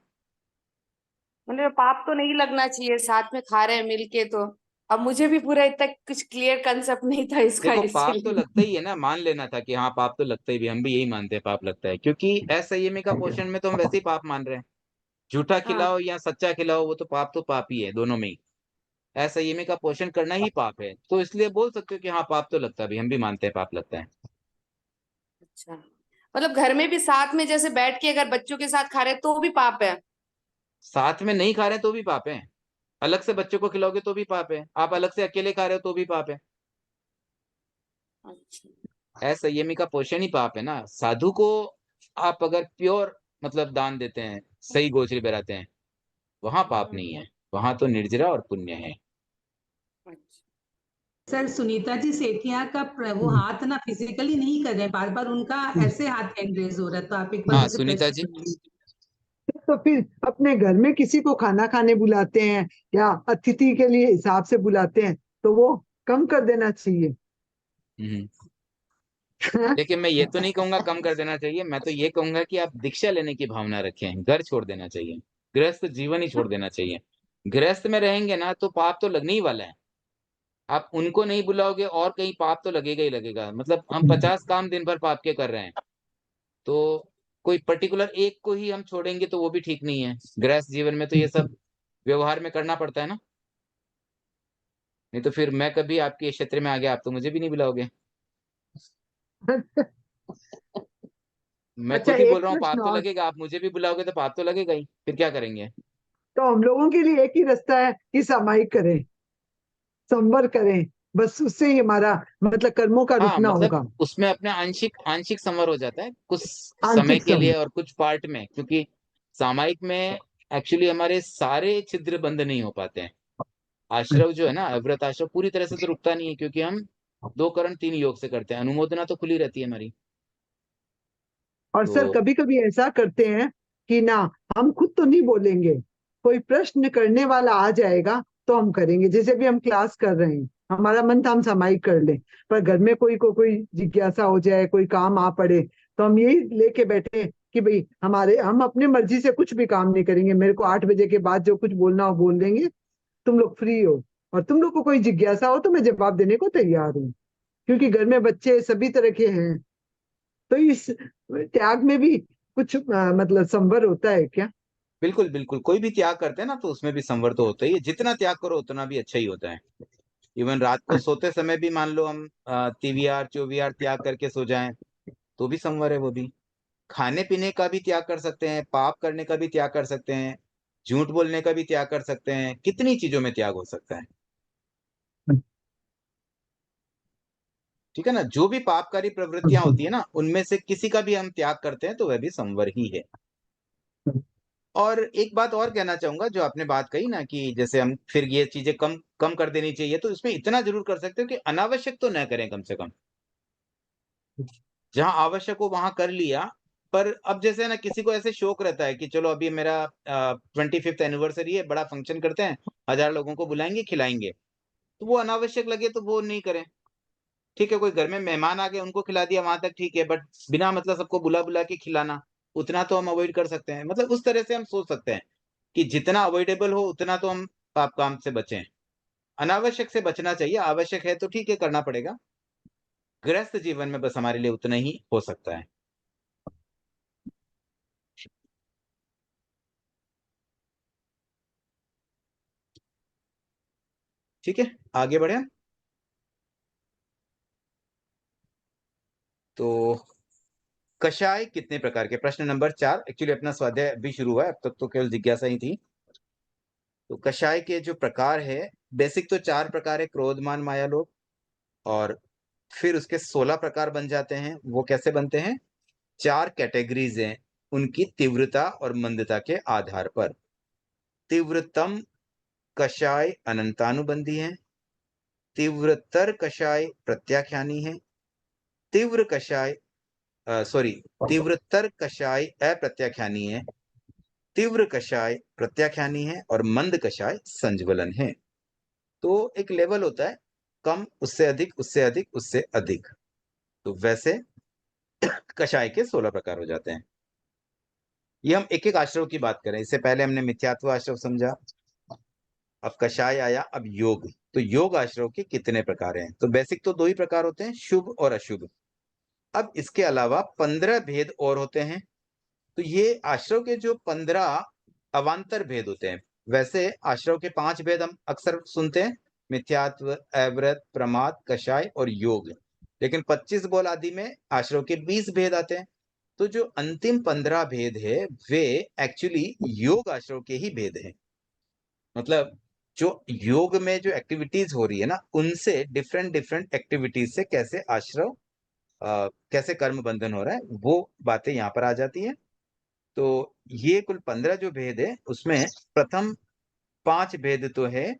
मतलब पाप तो नहीं लगना चाहिए, साथ में खा रहे हैं मिलके तो। अब मुझे भी पूरा इतना कुछ क्लियर कंसेप्ट नहीं था इसका, देखो, पाप तो इसीलिए। लगता ही है ना, मान लेना था कि हाँ पाप तो लगता ही भी, हम भी यही मानते हैं पाप लगता है, क्योंकि असंयमी का पोषण में तो हम वैसे ही पाप मान रहे हैं। झूठा हाँ। खिलाओ या सच्चा खिलाओ, वो तो पाप ही है दोनों में ही। असंयमी का पोषण करना ही पाप है, तो इसलिए बोल सकते हो कि हाँ पाप तो लगता है भी, हम भी मानते हैं पाप लगता है। अच्छा, मतलब घर में भी साथ में जैसे बैठ के अगर बच्चों के साथ खा रहे तो भी पाप है? साथ में नहीं खा रहे तो भी पाप है, अलग से बच्चों को खिलाओगे तो भी पाप है, आप अलग से अकेले खा रहे हो तो भी पाप है। अच्छा। असंयमी का पोषण ही पाप है ना। साधु को आप अगर प्योर मतलब दान देते हैं, सही गोचरी बहराते हैं, वहां पाप नहीं है, वहां तो निर्जरा और पुण्य है। अच्छा। सर सुनीता जी सेठिया का वो हाथ ना फिजिकली नहीं कर रहे, बार बार उनका ऐसे हाथ हैंड रेज हो रहा है, तो आप एक बार हाँ, उनसे सुनीता प्रश्न जी। सुनिए। तो फिर अपने घर में किसी को खाना खाने बुलाते हैं या अतिथि के लिए हिसाब से बुलाते हैं, तो वो कम कर देना चाहिए। हम्म। देखिए, मैं ये तो नहीं कहूंगा कम कर देना चाहिए, मैं तो ये कहूंगा कि आप दीक्षा लेने की भावना रखें, घर छोड़ देना चाहिए, गृहस्थ जीवन ही छोड़ देना चाहिए। गृहस्थ में रहेंगे ना तो पाप तो लगने ही वाला है। आप उनको नहीं बुलाओगे और कहीं पाप तो लगेगा ही लगेगा। मतलब हम 50 काम दिन भर पाप के कर रहे हैं, तो कोई पर्टिकुलर एक को ही हम छोड़ेंगे तो वो भी ठीक नहीं है। गृहस्थ जीवन में तो ये सब व्यवहार में करना पड़ता है ना, नहीं तो फिर मैं कभी आपके क्षेत्र में आ गया, आप तो मुझे भी नहीं बुलाओगे। मैं अच्छा, खुद ही बोल एक रहा हूँ पाप प्रश्न तो और। लगेगा, आप मुझे भी बुलाओगे तो पाप तो लगेगा ही, फिर क्या करेंगे? तो हम लोगों के लिए एक ही रास्ता है कि सामायिक करें, संवर करें, बस उससे ही हमारा मतलब कर्मों का हाँ, रुकना मतलब होगा। उसमें अपना आंशिक आंशिक संवर हो जाता है कुछ समय आंशिक के लिए संवर। और कुछ पार्ट में, क्योंकि सामायिक में एक्चुअली हमारे सारे छिद्र बंद नहीं हो पाते हैं। आश्रव जो है ना, व्रत आश्रव पूरी तरह से तो रुकता नहीं है, क्योंकि हम 2 करण 3 योग से करते हैं, अनुमोदना तो खुली रहती है हमारी। और तो सर कभी कभी ऐसा करते हैं कि ना, हम खुद तो नहीं बोलेंगे, कोई प्रश्न करने वाला आ जाएगा तो हम करेंगे। जैसे भी हम क्लास कर रहे हैं, हमारा मन था हम सामायिक कर लें, पर घर में कोई जिज्ञासा हो जाए, कोई काम आ पड़े, तो हम यही लेके बैठे कि भाई हम अपनी मर्जी से कुछ भी काम नहीं करेंगे, मेरे को 8 बजे के बाद जो कुछ बोलना हो बोल देंगे, तुम लोग फ्री हो, और तुम लोग को कोई जिज्ञासा हो तो मैं जवाब देने को तैयार हूँ, क्योंकि घर में बच्चे सभी तरह के हैं। तो इस त्याग में भी कुछ मतलब संवर होता है क्या? बिल्कुल बिल्कुल, कोई भी त्याग करते हैं ना तो उसमें भी संवर तो होता ही है, जितना त्याग करो उतना भी अच्छा ही होता है। इवन रात को सोते समय भी मान लो हम TVR चोवीआर त्याग करके सो जाएं तो भी संवर है वो भी। खाने पीने का भी त्याग कर सकते हैं, पाप करने का भी त्याग कर सकते हैं, झूठ बोलने का भी त्याग कर सकते हैं, कितनी चीजों में त्याग हो सकता है। ठीक है ना, जो भी पापकारी प्रवृत्तियां होती है ना, उनमें से किसी का भी हम त्याग करते हैं तो वह भी संवर ही है। और एक बात और कहना चाहूंगा, जो आपने बात कही ना कि जैसे हम फिर ये चीजें कम कम कर देनी चाहिए, तो इसमें इतना जरूर कर सकते हो कि अनावश्यक तो न करें कम से कम। जहां आवश्यक हो वहां कर लिया। पर अब जैसे ना किसी को ऐसे शौक रहता है कि चलो अभी मेरा 25th एनिवर्सरी है, बड़ा फंक्शन करते हैं, 1000 लोगों को बुलाएंगे खिलाएंगे, तो वो अनावश्यक लगे तो वो नहीं करें। ठीक है, कोई घर में मेहमान आ गए उनको खिला दिया वहां तक ठीक है, बट बिना मतलब सबको बुला बुला के खिलाना, उतना तो हम अवॉइड कर सकते हैं। मतलब उस तरह से हम सोच सकते हैं कि जितना अवॉइडेबल हो उतना तो हम पाप काम से बचें। अनावश्यक से बचना चाहिए, आवश्यक है तो ठीक है करना पड़ेगा। गृहस्थ जीवन में बस हमारे लिए उतना ही हो सकता है। ठीक है, आगे बढ़े हम। तो कषाय कितने प्रकार के, प्रश्न नंबर 4। एक्चुअली अपना स्वाध्याय अभी शुरू हुआ है, अब तक तो केवल जिज्ञासा ही थी। तो कषाय के जो प्रकार है, बेसिक तो 4 प्रकार है, क्रोध मान माया लोभ, और फिर उसके 16 प्रकार बन जाते हैं। वो कैसे बनते हैं? 4 कैटेगरीज हैं उनकी तीव्रता और मंदता के आधार पर। तीव्रतम कषाय अनंतानुबंधी है, तीव्रतर कषाय प्रत्याख्यानी है, तीव्र कषाय सॉरी तीव्रतर कषाय अप्रत्याख्यानी है, तीव्र कषाय प्रत्याख्यानी है, और मंद कषाय संज्वलन है। तो एक लेवल होता है, कम, उससे अधिक, उससे अधिक, उससे अधिक। तो वैसे कषाय के 16 प्रकार हो जाते हैं। ये हम एक एक आश्रव की बात करें, इससे पहले हमने मिथ्यात्व आश्रव समझा, अब कषाय आया, अब योग। तो योग आश्रव के कितने प्रकार हैं? तो बेसिक तो 2 ही प्रकार होते हैं, शुभ और अशुभ। अब इसके अलावा 15 भेद और होते हैं। तो ये आश्रव के जो 15 अवान्तर भेद होते हैं, वैसे आश्रव के 5 भेद हम अक्सर सुनते हैं, मिथ्यात्व, अव्रत, प्रमाद, कषाय और योग। लेकिन 25 बॉल आदि में आश्रव के 20 भेद आते हैं। तो जो अंतिम 15 भेद है वे एक्चुअली योग आश्रव के ही भेद हैं। मतलब जो योग में जो एक्टिविटीज हो रही है ना, उनसे डिफरेंट डिफरेंट एक्टिविटीज से कैसे आश्रव कैसे कर्म बंधन हो रहा है, वो बातें यहाँ पर आ जाती है। तो ये कुल 15 जो भेद है, उसमें प्रथम 5 भेद तो है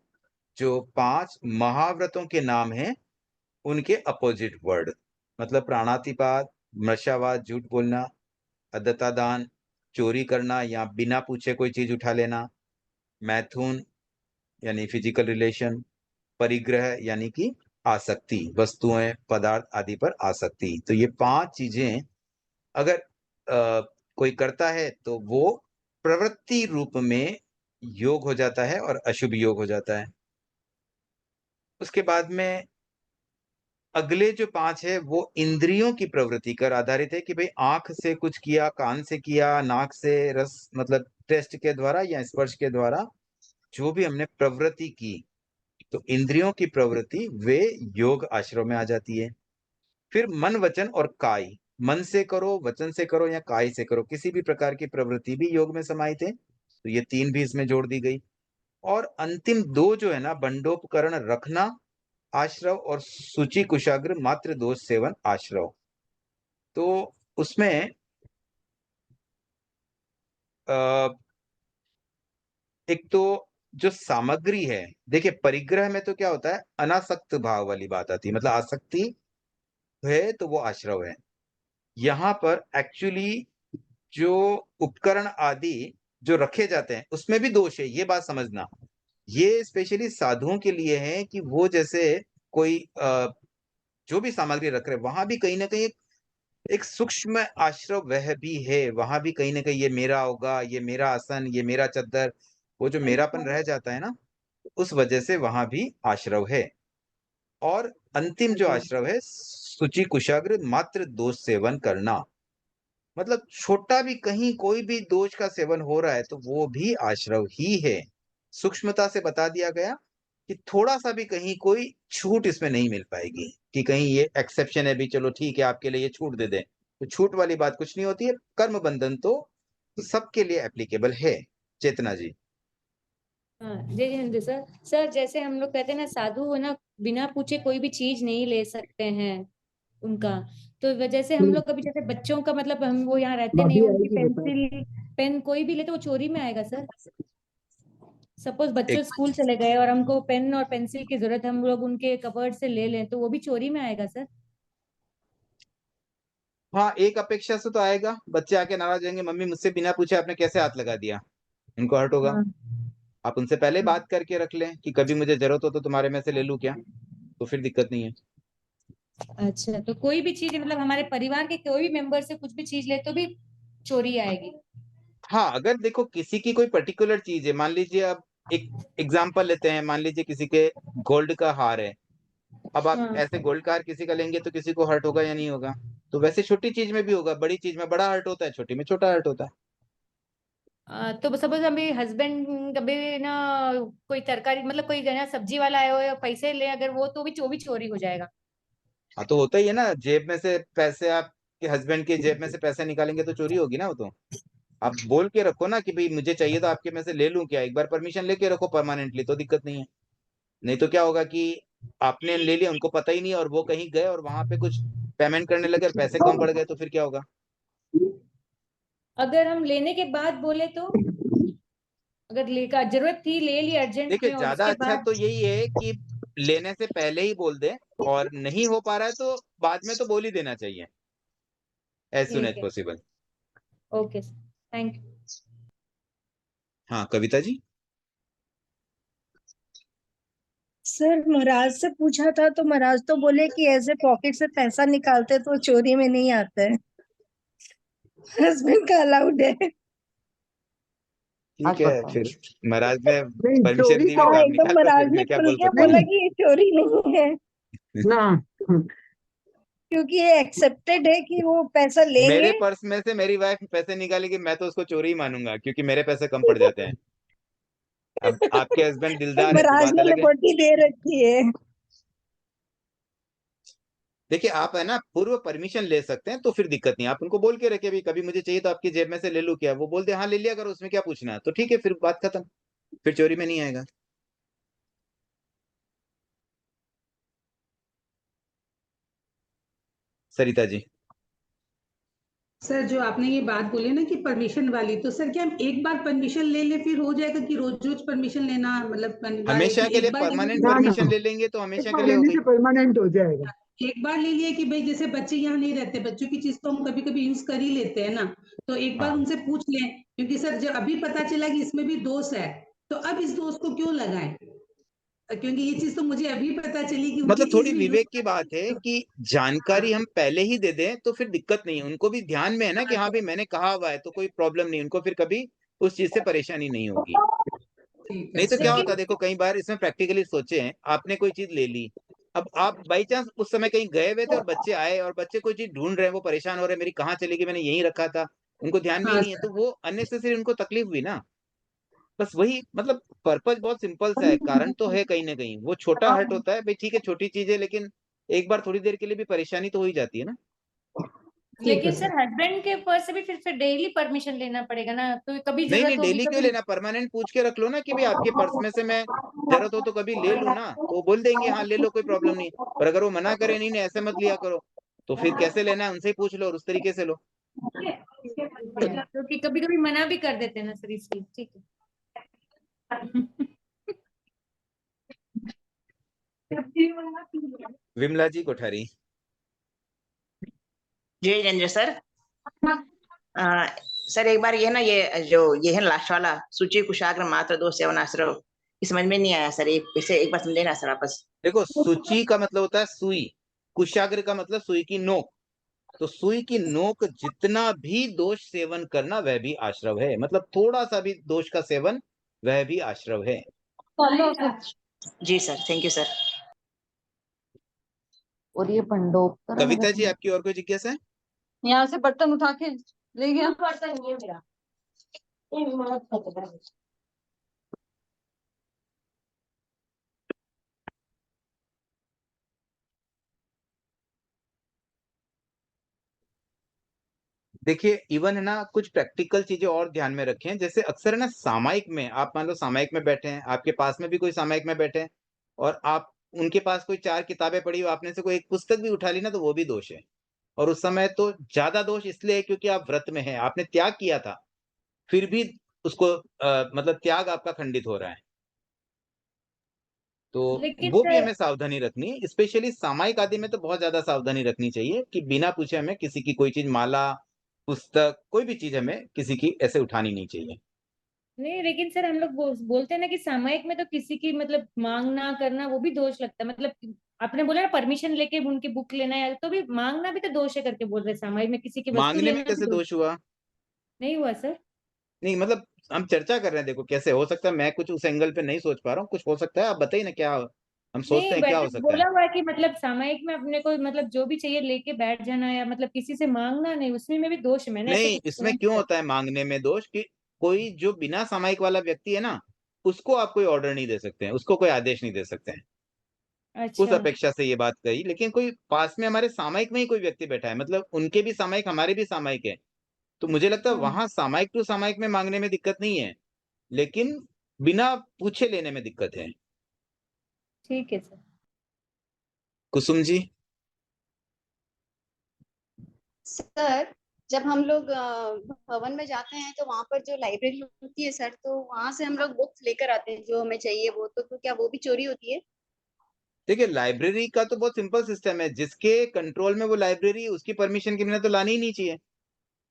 जो 5 महाव्रतों के नाम हैं, उनके अपोजिट वर्ड। मतलब प्राणातिपात, मृषावाद, झूठ बोलना, अदत्ता दान, चोरी करना या बिना पूछे कोई चीज उठा लेना, मैथुन यानी फिजिकल रिलेशन, परिग्रह यानी कि आसक्ति, वस्तुएं पदार्थ आदि पर आसक्ति। तो ये 5 चीजें अगर कोई करता है तो वो प्रवृत्ति रूप में योग हो जाता है और अशुभ योग हो जाता है। उसके बाद में अगले जो 5 है वो इंद्रियों की प्रवृत्ति पर आधारित है कि भाई आंख से कुछ किया, कान से किया, नाक से रस मतलब टेस्ट के द्वारा या स्पर्श के द्वारा जो भी हमने प्रवृत्ति की, तो इंद्रियों की प्रवृत्ति वे योग आश्रम में आ जाती है। फिर मन, वचन और काय, मन से करो, वचन से करो या काय से करो, किसी भी प्रकार की प्रवृत्ति भी योग में समाहित है। तो ये 3 भी इसमें जोड़ दी गई। और अंतिम 2 जो है ना, बंडोपकरण रखना आश्रव और सूचि कुशाग्र मात्र दोष सेवन आश्रव। तो उसमें एक तो जो सामग्री है, देखिए परिग्रह में तो क्या होता है, अनासक्त भाव वाली बात आती है, मतलब आसक्ति है तो वो आश्रव है। यहाँ पर एक्चुअली जो उपकरण आदि जो रखे जाते हैं उसमें भी दोष है, ये बात समझना। ये स्पेशली साधुओं के लिए है कि वो जैसे कोई जो भी सामग्री रख रहे, वहां भी कहीं ना कहीं एक सूक्ष्म आश्रव वह भी है, वहां भी कहीं ना कहीं ये मेरा होगा, ये मेरा आसन, ये मेरा चद्दर, वो जो मेरापन रह जाता है ना, उस वजह से वहां भी आश्रव है। और अंतिम जो आश्रव है, शुचि कुशाग्र मात्र दोष सेवन करना, मतलब छोटा भी कहीं कोई भी दोष का सेवन हो रहा है तो वो भी आश्रव ही है। सूक्ष्मता से बता दिया गया कि थोड़ा सा भी कहीं कोई छूट इसमें नहीं मिल पाएगी कि कहीं ये एक्सेप्शन है भी, चलो ठीक है आपके लिए ये छूट दे दें, तो छूट वाली बात कुछ नहीं होती है। कर्म बंधन तो सबके लिए एप्लीकेबल है। चेतना जी। हाँ जय हिंद सर। सर जैसे हम लोग कहते हैं ना, साधु है ना, बिना पूछे कोई भी चीज नहीं ले सकते हैं उनका। तो वजह से हम लोग कभी, जैसे बच्चों का मतलब, हम वो यहाँ रहते नहीं, भाभी उनकी आएगी बता। पेंसिल पेन कोई भी ले तो वो चोरी में आएगा सर। सपोज बच्चों एक स्कूल चले गए और हमको पेन और पेंसिल की जरूरत है, हम लोग उनके कबर्ड से ले लें तो वो भी चोरी में आएगा सर। हाँ, एक अपेक्षा से तो आएगा, बच्चे आके नाराज होंगे, मम्मी मुझसे बिना पूछे आपने कैसे हाथ लगा दिया, उनको हर्ट होगा। हाँ आप उनसे पहले हाँ बात करके रख लें कि कभी मुझे जरूरत हो तो तुम्हारे में से ले लूं क्या, तो फिर दिक्कत नहीं है। अच्छा, तो कोई भी चीज मतलब हमारे परिवार के कोई भी मेंबर से कुछ भी चीज ले तो भी चोरी आएगी? हाँ, अगर देखो किसी की कोई पर्टिकुलर चीज है, मान लीजिए अब एक एग्जांपल लेते हैं, मान लीजिए किसी के गोल्ड का हार है। अब आप हाँ। ऐसे गोल्ड का हार किसी का लेंगे तो किसी को हर्ट होगा या नहीं होगा? तो वैसे छोटी चीज में भी होगा, बड़ी चीज में बड़ा हर्ट होता है, छोटी में छोटा हर्ट होता है। तो सपोज अभी हस्बैंड कभी ना कोई तरकारी मतलब कोई ना सब्जी वाला आया हो या पैसे ले अगर वो भी चोरी हो जाएगा। हाँ, तो होता ही है ना, जेब में से पैसे, आपके हस्बैंड की जेब में से पैसे निकालेंगे तो चोरी होगी ना वो तो। आप बोल के रखो ना कि भाई मुझे चाहिए तो आपके में से ले लूं क्या, एक बार परमिशन लेके रखो परमानेंटली, तो दिक्कत नहीं है। नहीं तो क्या होगा कि आपने ले लिया, उनको पता ही नहीं, और वो कहीं गए और वहां पे कुछ पेमेंट करने लगे और पैसे कम पड़ गए, तो फिर क्या होगा? अगर हम लेने के बाद बोले तो अगर लेकर जरूरत थी ले ली अर्जेंट देखिए, में और ज्यादा उसके अच्छा बाद। तो यही है कि लेने से पहले ही बोल दे, और नहीं हो पा रहा है तो बाद में तो बोल ही देना चाहिए, एज सुन ठीक एज है। पॉसिबल। Okay, thank you. हाँ, कविता जी। सर महाराज से पूछा था तो महाराज तो बोले कि ऐसे पॉकेट से पैसा निकालते तो चोरी में नहीं आता है, हस्बैंड का अलाउड है। ठीक है, फिर महाराज ने नहीं, परमिशन चोरी दी तो भी तो हाँ आप एकदम निकाल लो, महाराज फिर ने क्या खुल बोल के सकते बोला नहीं कि ये चोरी नहीं है, ना। क्योंकि ये एक्सेप्टेड है कि वो पैसा लेंगे। मेरे पर्स में से मेरी वाइफ पैसे निकालेगी, मैं तो उसको चोरी ही मानूंगा, क्योंकि मेरे पैसे कम पड़ जाते हैं। अब आपके हस्बैंड दिलदार है तो महाराज बात ने अलग है। लिबर्टी दे रखी है। देखिए, आप है ना पूर्व परमिशन ले सकते हैं, तो फिर दिक्कत नहीं, आप उनको बोल के रखे भी कभी मुझे चाहिए तो आपकी जेब में से ले लूं क्या, वो बोलते हाँ ले लिया करो, उसमें क्या पूछना है, तो ठीक है, फिर बात खत्म, फिर चोरी में नहीं आएगा। सरिता जी। सर जो आपने ये बात बोली ना कि परमिशन वाली, तो सर क्या हम एक बार परमिशन ले ले फिर हो जाएगा कि रोज रोज परमिशन लेना, मतलब अनिवार्य हमेशा कि के लिए एक बार लेने परमानेंट ना ना, परमिशन ले लेंगे तो एक हमेशा के बार लिए हो लेने गई। से परमानेंट हो जाएगा। एक बार ले लिया कि भाई जैसे बच्चे यहाँ नहीं रहते, बच्चों की चीज तो हम कभी कभी यूज कर ही लेते हैं ना, तो एक बार हाँ, उनसे पूछ लें, क्योंकि सर जब अभी पता चला कि इसमें भी दोष है, तो अब इस दोष को क्यों लगाएं, क्योंकि ये चीज तो मुझे अभी पता चली कि उनकी मतलब चीज थोड़ी भी यूज। विवेक की बात है कि जानकारी हम पहले ही दे दें तो फिर दिक्कत नहीं है, उनको भी ध्यान में है ना कि हाँ भाई मैंने कहा हुआ है तो कोई प्रॉब्लम नहीं, उनको फिर कभी उस चीज से परेशानी नहीं होगी। ठीक है नहीं तो सर। क्या होता लेकिन है, देखो कई बार इसमें प्रैक्टिकली सोचे हैं, आपने कोई चीज ले ली, अब आप बाई चांस उस समय कहीं गए हुए थे और बच्चे आए और बच्चे कोई चीज ढूंढ रहे हैं, वो परेशान हो रहे हैं मेरी कहाँ चली गई, मैंने यहीं रखा था, उनको ध्यान में ही हाँ नहीं है, सर। तो वो अननेसेसरी उनको तकलीफ हुई ना। बस वही मतलब पर्पज बहुत सिंपल सा है, कारण तो है कहीं ना कहीं, वो छोटा हर्ट होता है भाई, ठीक है छोटी चीज है, लेकिन एक बार थोड़ी देर के लिए भी परेशानी तो हो ही जाती है ना। ठीक है लेकिन सर। सर हस्बैंड के पर्स से भी फिर डेली परमिशन लेना पड़ेगा ना, तो कभी नहीं नहीं, जरूरत होगी डेली क्यों कभी। लेना, परमानेंट पूछ के रख लो ना कि भाई आपके पर्स में से मैं जरूरत हो तो कभी ले लूं ना, तो वो बोल देंगे हाँ ले लो कोई प्रॉब्लम नहीं। पर अगर वो मना करे नहीं नहीं ऐसे मत लिया करो, तो फिर कैसे लेना है उनसे ही पूछ लो और उस तरीके से लो। क्योंकि कभी कभी मना भी कर देते हैं ना सर, इसलिए ठीक है। विमला जी कोठारी। जय जिनेंद्र सर। अ, सर एक बार ये ना ये है लास्ट वाला सूची कुशाग्र मात्र 2 सेवन आश्रव, ये समझ में नहीं आया सर, इसे एक बार समझेना सर वापस। देखो, सूची का मतलब होता है सुई, कुशाग्र का मतलब सुई की नोक, तो सुई की नोक जितना भी दोष सेवन करना वह भी आश्रव है, मतलब थोड़ा सा भी दोष का सेवन वह भी आश्रव है। जी सर, थैंक यू सर। और ये भंडोपकर कविता जी, आपकी और कोई जिज्ञासा है? यहाँ से बर्तन उठा के ले गया। बर्तन ये मेरा। देखिए, इवन है ना कुछ प्रैक्टिकल चीजें और ध्यान में रखें, जैसे अक्सर है ना सामायिक में, आप मान लो सामायिक में बैठे हैं, आपके पास में भी कोई सामायिक में बैठे हैं और आप उनके पास कोई 4 किताबें पड़ी हो, आपने से कोई एक पुस्तक भी उठा ली ना, तो वो भी दोष है। और उस समय तो ज्यादा दोष इसलिए है क्योंकि आप व्रत में हैं, आपने त्याग किया था, फिर भी उसको मतलब त्याग आपका खंडित हो रहा है, तो लेकिन वो भी सर हमें सावधानी रखनी है, स्पेशली सामायिक आदि में तो बहुत ज्यादा सावधानी रखनी चाहिए कि बिना पूछे हमें किसी की कोई चीज, माला, पुस्तक, कोई भी चीज हमें किसी की ऐसे उठानी नहीं चाहिए। नहीं, लेकिन सर हम लोग बोलते हैं ना कि सामायिक में तो किसी की मतलब मांगना करना वो भी दोष लगता है, मतलब आपने बोला ना परमिशन लेके उनकी बुक लेना है, तो भी मांगना भी तो दोष है करके बोल रहे, सामायिक में किसी की वस्तु मांगने में लेना कैसे भी दोष दोष हुआ? नहीं हुआ सर? नहीं मतलब हम चर्चा कर रहे हैं, देखो कैसे हो सकता है, मैं कुछ उस एंगल पे नहीं सोच पा रहा हूँ, कुछ हो सकता है, आप बताइए ना क्या हम सोचते नहीं, हैं क्या हो सकता बोला है। हुआ है कि मतलब सामायिक में अपने को मतलब जो भी चाहिए लेके बैठ जाना, या मतलब किसी से मांगना नहीं, उसमें में भी दोष है, मैंने ऐसे नहीं, कुछ सुना इसमें है क्यों सर। होता है मांगने में दोष कि कोई जो बिना सामायिक वाला व्यक्ति है ना, उसको आप कोई ऑर्डर नहीं दे सकते हैं, उसको कोई आदेश नहीं दे सकते हैं, उस अच्छा। अपेक्षा से ये बात कही। लेकिन कोई पास में हमारे सामायिक में ही कोई व्यक्ति बैठा है, मतलब उनके भी सामायिक हमारे भी सामायिक है, तो मुझे लगता है हाँ, वहां सामायिक टू सामायिक में मांगने में दिक्कत नहीं है, लेकिन बिना पूछे लेने में दिक्कत है। ठीक है सर। कुसुम जी। सर जब हम लोग भवन में जाते हैं तो वहां पर जो लाइब्रेरी होती है सर, तो वहां से हम लोग बुक्स लेकर आते हैं जो हमें चाहिए वो, तो क्या वो भी चोरी होती है? देखिए लाइब्रेरी का तो बहुत सिंपल सिस्टम है, जिसके कंट्रोल में वो लाइब्रेरी, उसकी परमिशन के बिना तो लानी ही नहीं चाहिए।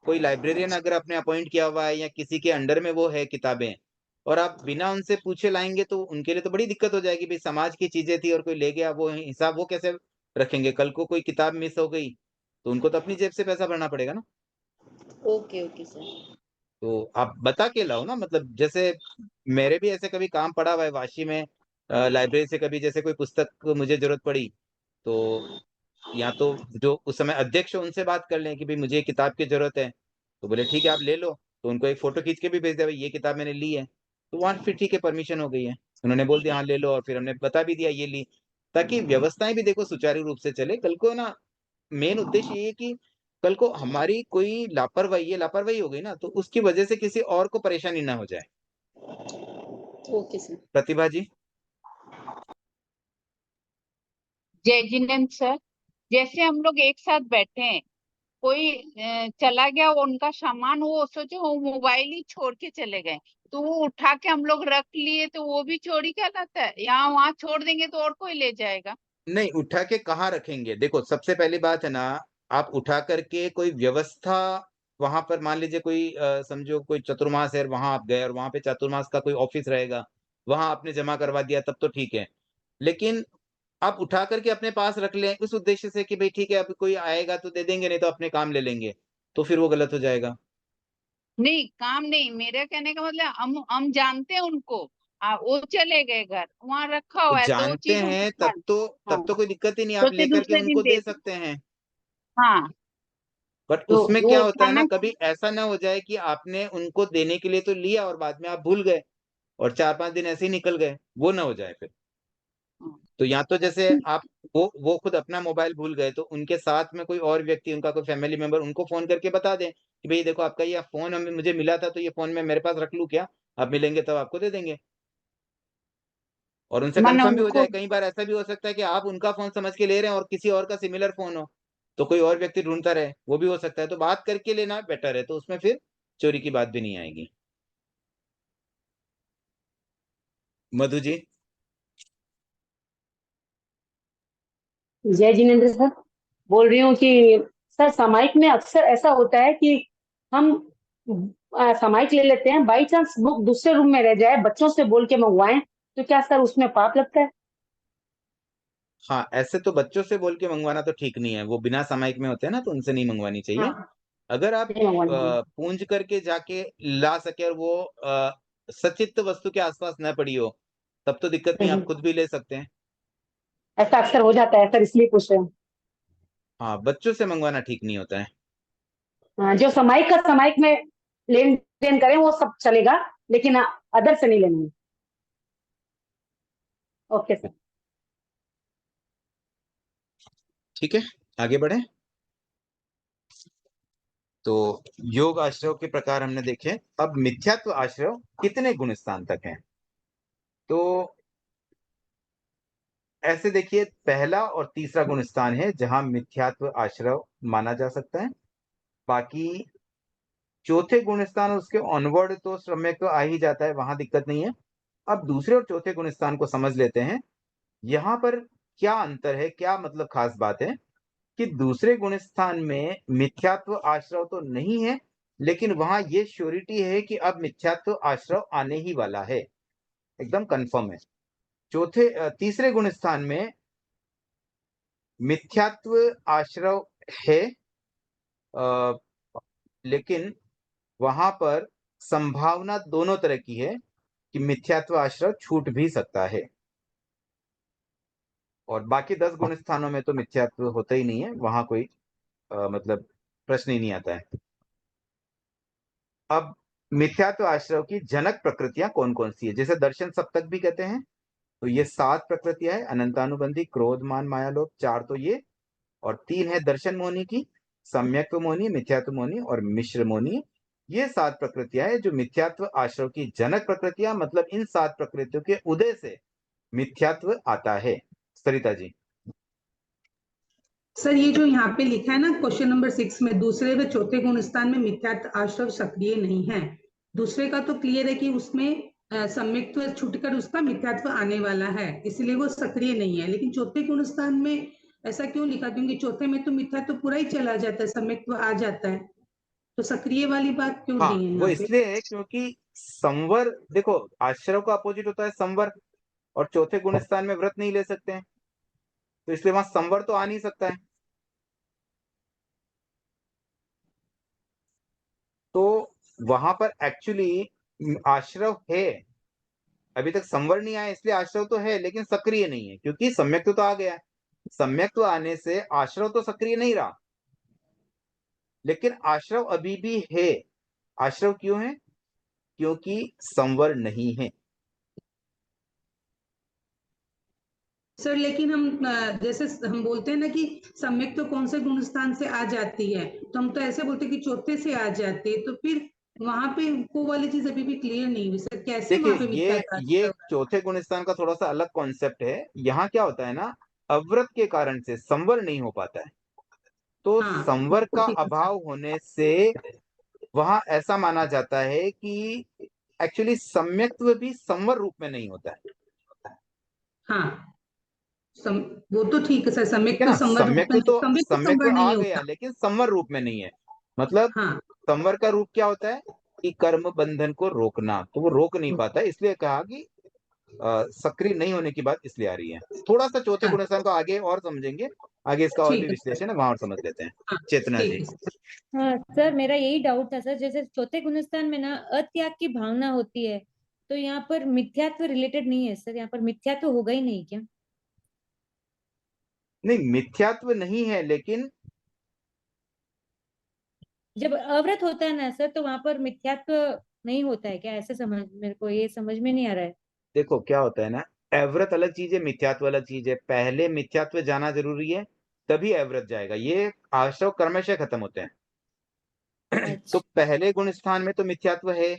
कोई लाइब्रेरियन अगर आपने अपॉइंट किया हुआ है या किसी के अंडर में वो है किताबें, और आप बिना उनसे पूछे लाएंगे तो उनके लिए तो बड़ी दिक्कत हो जाएगी। भाई समाज की चीजें थी और कोई ले गया, वो हिसाब वो कैसे रखेंगे? कल को कोई किताब मिस हो गई तो उनको तो अपनी जेब से पैसा भरना पड़ेगा ना। Okay okay sir. तो आप बता के लाओ ना, मतलब जैसे मेरे भी ऐसे कभी काम पड़ा हुआ है वाशी में, लाइब्रेरी से कभी जैसे कोई पुस्तक मुझे जरूरत पड़ी, तो या तो जो उस समय अध्यक्ष है उनसे बात कर लें कि भाई मुझे ये किताब की जरूरत है, तो बोले ठीक है आप ले लो, तो उनको एक फोटो खींच के भी भेज दिया भाई ये किताब मैंने ली है, तो वहां फिर ठीक है परमिशन हो गई है, उन्होंने बोल दिया हाँ ले लो, और फिर हमने बता भी दिया ये ली, ताकि व्यवस्थाएं भी देखो सुचारू रूप से चले। कल को ना मेन उद्देश्य ये है कि कल को हमारी कोई लापरवाही, ये लापरवाही हो गई ना, तो उसकी वजह से किसी और को परेशानी ना हो जाए। Okay sir. प्रतिभा जी। जय जिनेन्द्र सर, जैसे हम लोग एक साथ बैठे हैं, कोई चला गया, वो उनका सामान, वो सोचो वो मोबाइल ही छोड़ के चले गए, तो वो उठा के हम लोग रख लिए, तो वो भी चोरी कहलाता है? यहाँ वहां छोड़ देंगे तो और कोई ले जाएगा? नहीं, उठा के कहाँ रखेंगे? देखो सबसे पहली बात है ना, आप उठा करके कोई व्यवस्था वहां पर, मान लीजिए कोई समझो कोई चतुर्मास है, वहां आप गए और वहां पे चतुर्मास का कोई ऑफिस रहेगा, वहां आपने जमा करवा दिया तब तो ठीक है। लेकिन आप उठा करके अपने पास रख लें उस उद्देश्य से कि भाई ठीक है अब कोई आएगा तो दे देंगे, नहीं तो अपने काम ले लेंगे, तो फिर वो गलत हो जाएगा। नहीं, काम नहीं, मेरे कहने का मतलब हम जानते हैं उनको, वो चले गए घर, वहां रखा तो हुआ है, तो वो जानते चीज हम हैं हाँ तब तो कोई दिक्कत ही नहीं, तो आप फिर लेकर के दूसरे दिन उनको दे दे दो। सकते हैं। हाँ, बट तो उसमें वो क्या होता है ना, अचानक कभी ऐसा ना हो जाए कि आपने उनको देने के लिए तो लिया और बाद में आप भूल गए और 4-5 दिन ऐसे ही निकल गए, वो ना हो जाए फिर। तो या तो जैसे आप वो खुद अपना मोबाइल भूल गए, तो उनके साथ में कोई और व्यक्ति, उनका कोई फैमिली मेंबर, उनको फोन करके बता दें कि भाई देखो आपका ये फोन हमें मुझे मिला था, तो ये फोन मैं मेरे पास रख लूं क्या? आप मिलेंगे तब आपको दे देंगे, और उनसे मैंने कंफर्म भी हो उनको जाए। कई बार ऐसा भी हो सकता है कि आप उनका फोन समझ के ले रहे हैं और किसी और का सिमिलर फोन हो, तो कोई और व्यक्ति ढूंढता रहे, वो भी हो सकता है, तो बात करके लेना बेटर है, तो उसमें फिर चोरी की बात भी नहीं आएगी। मधु जी। जय जिनेन्द्र सर, बोल रही हूँ कि सर सामायिक में अक्सर ऐसा होता है कि हम सामायिक ले लेते हैं, बाई चांस बुक दूसरे रूम में रह जाए, बच्चों से बोल के मंगवाएं, तो क्या सर उसमें पाप लगता है? हाँ, ऐसे तो बच्चों से बोल के मंगवाना तो ठीक नहीं है, वो बिना सामायिक में होते हैं ना, तो उनसे नहीं मंगवानी चाहिए। हाँ, अगर आप नहीं मंगवानी चाहिए। पूंज करके जाके ला सके और वो सचित्र वस्तु के आसपास न पड़ी हो, तब तो दिक्कत नहीं, आप नहीं, खुद भी ले सकते हैं। ऐसा अक्सर हो जाता है सर, इसलिए पूछ रहे हैं। हाँ, बच्चों से मंगवाना ठीक नहीं होता है। हाँ, जो सामायिक का सामायिक में लेन देन करें वो सब चलेगा, लेकिन अदर से नहीं लेना है। Okay sir. ठीक है, आगे बढ़े। तो योग आश्रय के प्रकार हमने देखे, अब मिथ्यात्व आश्रय कितने गुण स्थान तक हैं? तो ऐसे देखिए, पहला और तीसरा गुण स्थान है जहां मिथ्यात्व आश्रय माना जा सकता है। बाकी चौथे गुण स्थान और उसके ऑनवर्ड तो सम्यक तो आ ही जाता है, वहां दिक्कत नहीं है। अब दूसरे और चौथे गुण स्थान को समझ लेते हैं। यहाँ पर क्या अंतर है, क्या मतलब खास बात है कि दूसरे गुण स्थान में मिथ्यात्व आश्रय तो नहीं है, लेकिन वहां ये श्योरिटी है कि अब मिथ्यात्व आश्रय आने ही वाला है, एकदम कंफर्म है। तीसरे गुण स्थान में मिथ्यात्व आश्रव है, लेकिन वहां पर संभावना दोनों तरह की है कि मिथ्यात्व आश्रव छूट भी सकता है, और बाकी 10 गुण स्थानों में तो मिथ्यात्व होता ही नहीं है, वहां कोई मतलब प्रश्न ही नहीं आता है। अब मिथ्यात्व आश्रव की जनक प्रकृतियां कौन कौन सी है, जैसे दर्शन सप्तक भी कहते हैं, तो ये 7 प्रकृतियां है, अनंतानुबंधी, क्रोध, मान, माया, लोभ, 4 तो ये, और 3 है दर्शन मोहनी की, सम्यक्त्व मोहनी, मिथ्यात्व मोहनी और मिश्र मोहनी। ये 7 प्रकृतियां है जो मिथ्यात्व आश्रव की जनक प्रकृतियां, मतलब इन 7 प्रकृतियों के उदय से मिथ्यात्व आता है। सरिता जी। सर ये जो यहाँ पे लिखा है ना क्वेश्चन नंबर 6 में, दूसरे व चौथे गुण स्थान में मिथ्यात्व आश्रव सक्रिय नहीं है। दूसरे का तो क्लियर है कि उसमें सम्यक्त्व छूटकर उसका मिथ्यात्व आने वाला है, इसलिए वो सक्रिय नहीं है। लेकिन चौथे गुण स्थान में ऐसा क्यों लिखा? क्योंकि चौथे में तो मिथ्यात्व पूरा ही चला जाता है, सम्यक्त्व आ जाता है, तो सक्रिय वाली बात क्यों हाँ, दी है वो यहाँ पे? इसलिए है क्योंकि संवर, देखो आश्रव का अपोजिट होता है संवर, और चौथे गुण स्थान में व्रत नहीं ले सकते हैं, तो इसलिए वहां संवर तो आ नहीं सकता है। तो वहां पर एक्चुअली आश्रव है, अभी तक संवर नहीं आया, इसलिए आश्रव तो है लेकिन सक्रिय नहीं है, क्योंकि सम्यक्त्व तो आ गया है। सम्यक्त्व आने से आश्रव तो सक्रिय नहीं रहा, लेकिन आश्रव अभी भी है। आश्रव क्यों है? क्योंकि संवर नहीं है। सर लेकिन हम जैसे हम बोलते हैं ना कि सम्यक तो कौन से गुण स्थान से आ जाती है, तो हम तो ऐसे बोलते हैं कि चौथे से आ जाती है, तो फिर वहां पे वो वाली चीज अभी भी क्लियर नहीं हुई सर, कैसे देखिए, वहां पे मिथ्याचार ये होगा? चौथे गुण स्थान का थोड़ा सा अलग कॉन्सेप्ट है। यहाँ क्या होता है ना, अव्रत के कारण से संवर नहीं हो पाता है, तो हाँ संवर वो का ठीक है सर। अभाव होने से वहां ऐसा माना जाता है कि एक्चुअली सम्यक्त्व भी संवर रूप में नहीं होता है। हाँ सम, वो तो ठीक है सर, ठीक सम्यक है तो ना, संवर रूप में, सम्यक तो सम्यक्त्व संवर आ नहीं गया होता। लेकिन संवर रूप में नहीं है। मतलब हाँ संवर का रूप क्या होता है कि कर्म बंधन को रोकना, तो वो रोक नहीं पाता है, इसलिए कहा कि सक्रिय नहीं होने की बात इसलिए आ रही है। थोड़ा सा चौथे हाँ गुण स्थान को आगे और समझेंगे, आगे इसका और भी ठीक है सर। विश्लेषण है, वहां और समझ लेते हैं। हाँ चेतना ठीक जी। है सर। हाँ सर, मेरा यही डाउट था सर, जैसे चौथे गुणस्थान में ना अत्याग की भावना होती है, तो यहाँ पर मिथ्यात्व रिलेटेड नहीं है सर, यहाँ पर मिथ्यात्व होगा ही नहीं क्या? नहीं, मिथ्यात्व नहीं है, लेकिन जब अव्रत होता है ना सर, तो वहां पर मिथ्यात्व नहीं होता है क्या? ऐसे समझ, मेरे को ये समझ में नहीं आ रहा है। देखो क्या होता है ना, एवरत अलग चीज है, मिथ्यात्व अलग चीज है। पहले मिथ्यात्व जाना जरूरी है, तभी एवरत जाएगा। ये आश्रव क्रमशः खत्म होते हैं। तो अच्छा। पहले गुण स्थान में तो मिथ्यात्व है,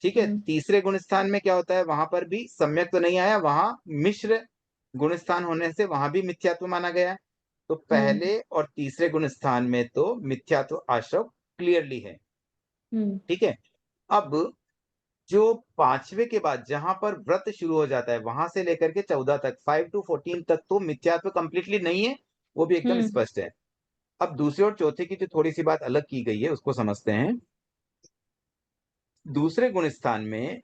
ठीक है। हम्म। तीसरे गुण स्थान में क्या होता है, वहां पर भी सम्यक तो नहीं आया, वहां मिश्र गुण स्थान होने से वहां भी मिथ्यात्व माना गया है। तो हम्म। पहले और तीसरे गुण स्थान में तो मिथ्यात्व आश्रव क्लियरली है, हम्म। ठीक है। अब जो पांचवे के बाद जहां पर व्रत शुरू हो जाता है, वहां से लेकर के 14 तक, 5 to 14 तक तो मिथ्यात्व कंप्लीटली नहीं है, वो भी एकदम हम्म। स्पष्ट है। अब दूसरे और चौथे की जो थोड़ी सी बात अलग की गई है उसको समझते हैं। दूसरे गुण स्थान में